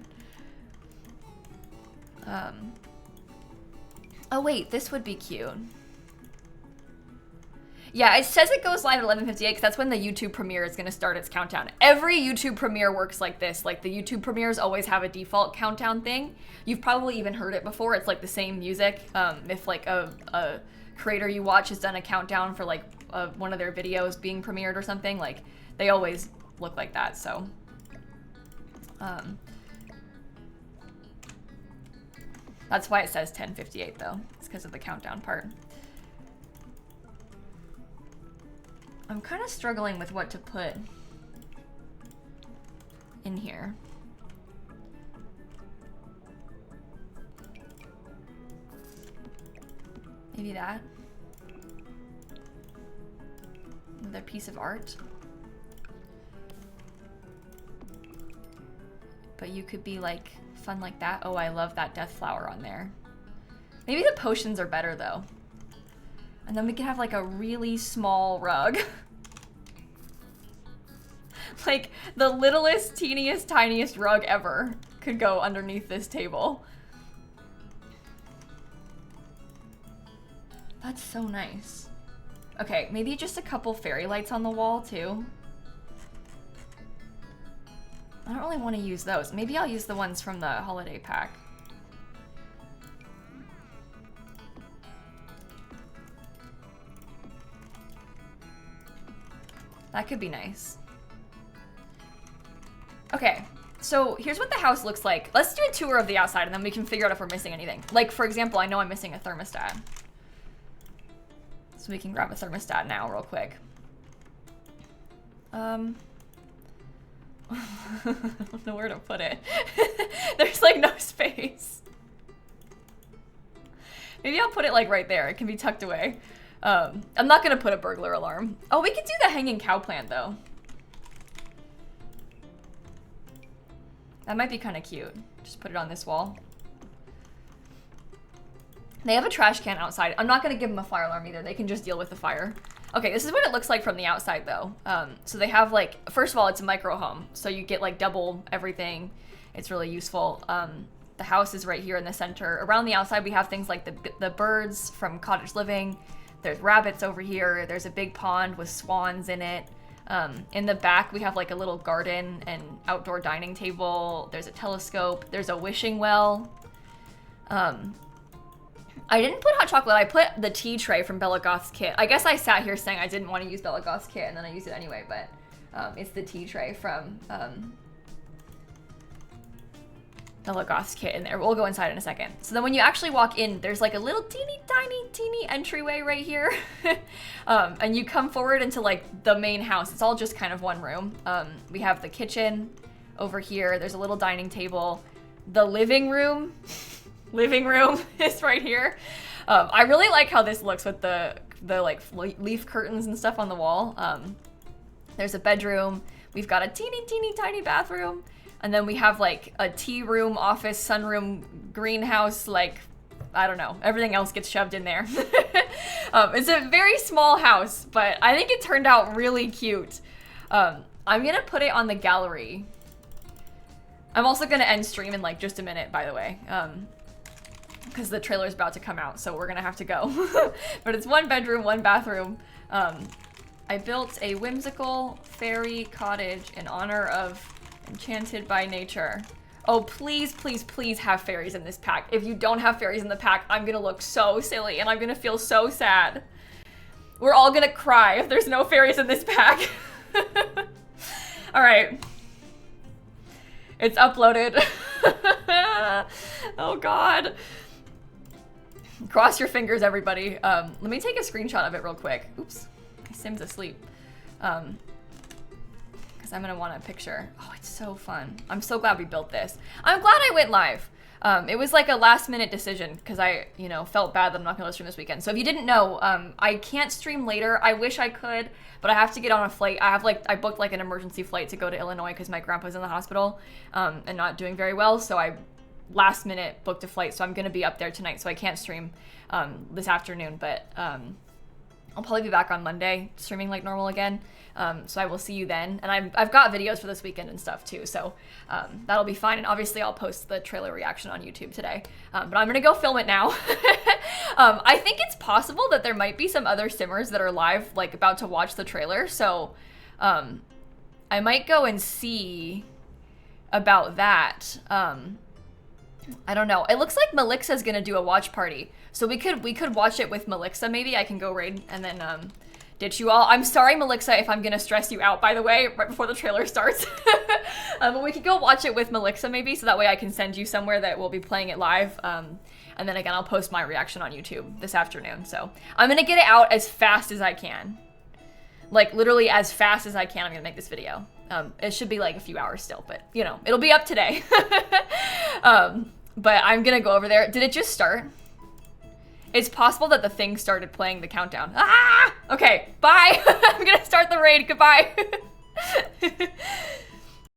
Oh wait, this would be cute. Yeah, it says it goes live at 11:58 because that's when the YouTube premiere is going to start its countdown. Every YouTube premiere works like this. Like the YouTube premieres always have a default countdown thing. You've probably even heard it before. It's like the same music. If like a creator you watch has done a countdown for like one of their videos being premiered or something, like they always look like that. So that's why it says 10:58 though. It's because of the countdown part. I'm kind of struggling with what to put in here. Maybe that. Another piece of art. But you could be like fun like that. Oh, I love that death flower on there. Maybe the potions are better though. And then we can have like a really small rug. Like the littlest, teeniest, tiniest rug ever could go underneath this table. That's so nice. Okay, maybe just a couple fairy lights on the wall too. I don't really want to use those. Maybe I'll use the ones from the holiday pack. That could be nice. Okay, so here's what the house looks like. Let's do a tour of the outside and then we can figure out if we're missing anything. Like, for example, I know I'm missing a thermostat. So we can grab a thermostat now real quick. I don't know where to put it. There's like no space. Maybe I'll put it like right there. It can be tucked away. I'm not gonna put a burglar alarm. Oh, we could do the hanging cow plant though. That might be kind of cute. Just put it on this wall. They have a trash can outside. I'm not gonna give them a fire alarm either. They can just deal with the fire. Okay, this is what it looks like from the outside though. So they have like, first of all, it's a micro home. So you get like double everything. It's really useful. The house is right here in the center. Around the outside, we have things like the birds from cottage living. There's rabbits over here. There's a big pond with swans in it. In the back, we have like a little garden and outdoor dining table. There's a telescope. There's a wishing well. I didn't put hot chocolate. I put the tea tray from Bella Goth's kit. I guess I sat here saying I didn't want to use Bella Goth's kit, and then I used it anyway, but it's the tea tray from Bella Goth's kit in there. We'll go inside in a second. So then when you actually walk in, there's like a little teeny entryway right here. And you come forward into like the main house. It's all just kind of one room. We have the kitchen over here. There's a little dining table. The living room living room is right here. I really like how this looks with the like leaf curtains and stuff on the wall. There's a bedroom. We've got a teeny tiny bathroom. And then we have like a tea room, office, sunroom, greenhouse, like, I don't know. Everything else gets shoved in there. It's a very small house, but I think it turned out really cute. I'm gonna put it on the gallery. I'm also gonna end stream in like just a minute, by the way. Because the trailer's about to come out, so we're gonna have to go. But it's 1 bedroom, 1 bathroom. I built a whimsical fairy cottage in honor of Enchanted by Nature. Oh, please, please, please have fairies in this pack. If you don't have fairies in the pack, I'm gonna look so silly and I'm gonna feel so sad. We're all gonna cry if there's no fairies in this pack. All right. It's uploaded. Oh God. Cross your fingers, everybody. Let me take a screenshot of it real quick. Oops, my Sim's asleep. Because I'm gonna want a picture. Oh, it's so fun. I'm so glad we built this. I'm glad I went live. It was like a last minute decision because I, you know, felt bad that I'm not gonna stream this weekend. So if you didn't know, I can't stream later. I wish I could, but I have to get on a flight. I booked like an emergency flight to go to Illinois because my grandpa's in the hospital and not doing very well. So I last minute booked a flight. So I'm gonna be up there tonight. So I can't stream this afternoon, but I'll probably be back on Monday streaming like normal again. So I will see you then. And I've got videos for this weekend and stuff too. So that'll be fine. And obviously I'll post the trailer reaction on YouTube today. But I'm gonna go film it now. I think it's possible that there might be some other simmers that are live, like about to watch the trailer. So I might go and see about that. I don't know. It looks like Melixa's gonna do a watch party. So we could watch it with Melixa maybe. I can go raid and then ditch you all. I'm sorry, Melixa, if I'm gonna stress you out, by the way, right before the trailer starts. But we could go watch it with Melixa maybe, so that way I can send you somewhere that we'll be playing it live. And then again, I'll post my reaction on YouTube this afternoon. So I'm gonna get it out as fast as I can. Like literally as fast as I can, I'm gonna make this video. It should be like a few hours still, but you know, it'll be up today. But I'm gonna go over there. Did it just start? It's possible that the thing started playing the countdown. Ah! Okay, bye. I'm gonna start the raid. Goodbye.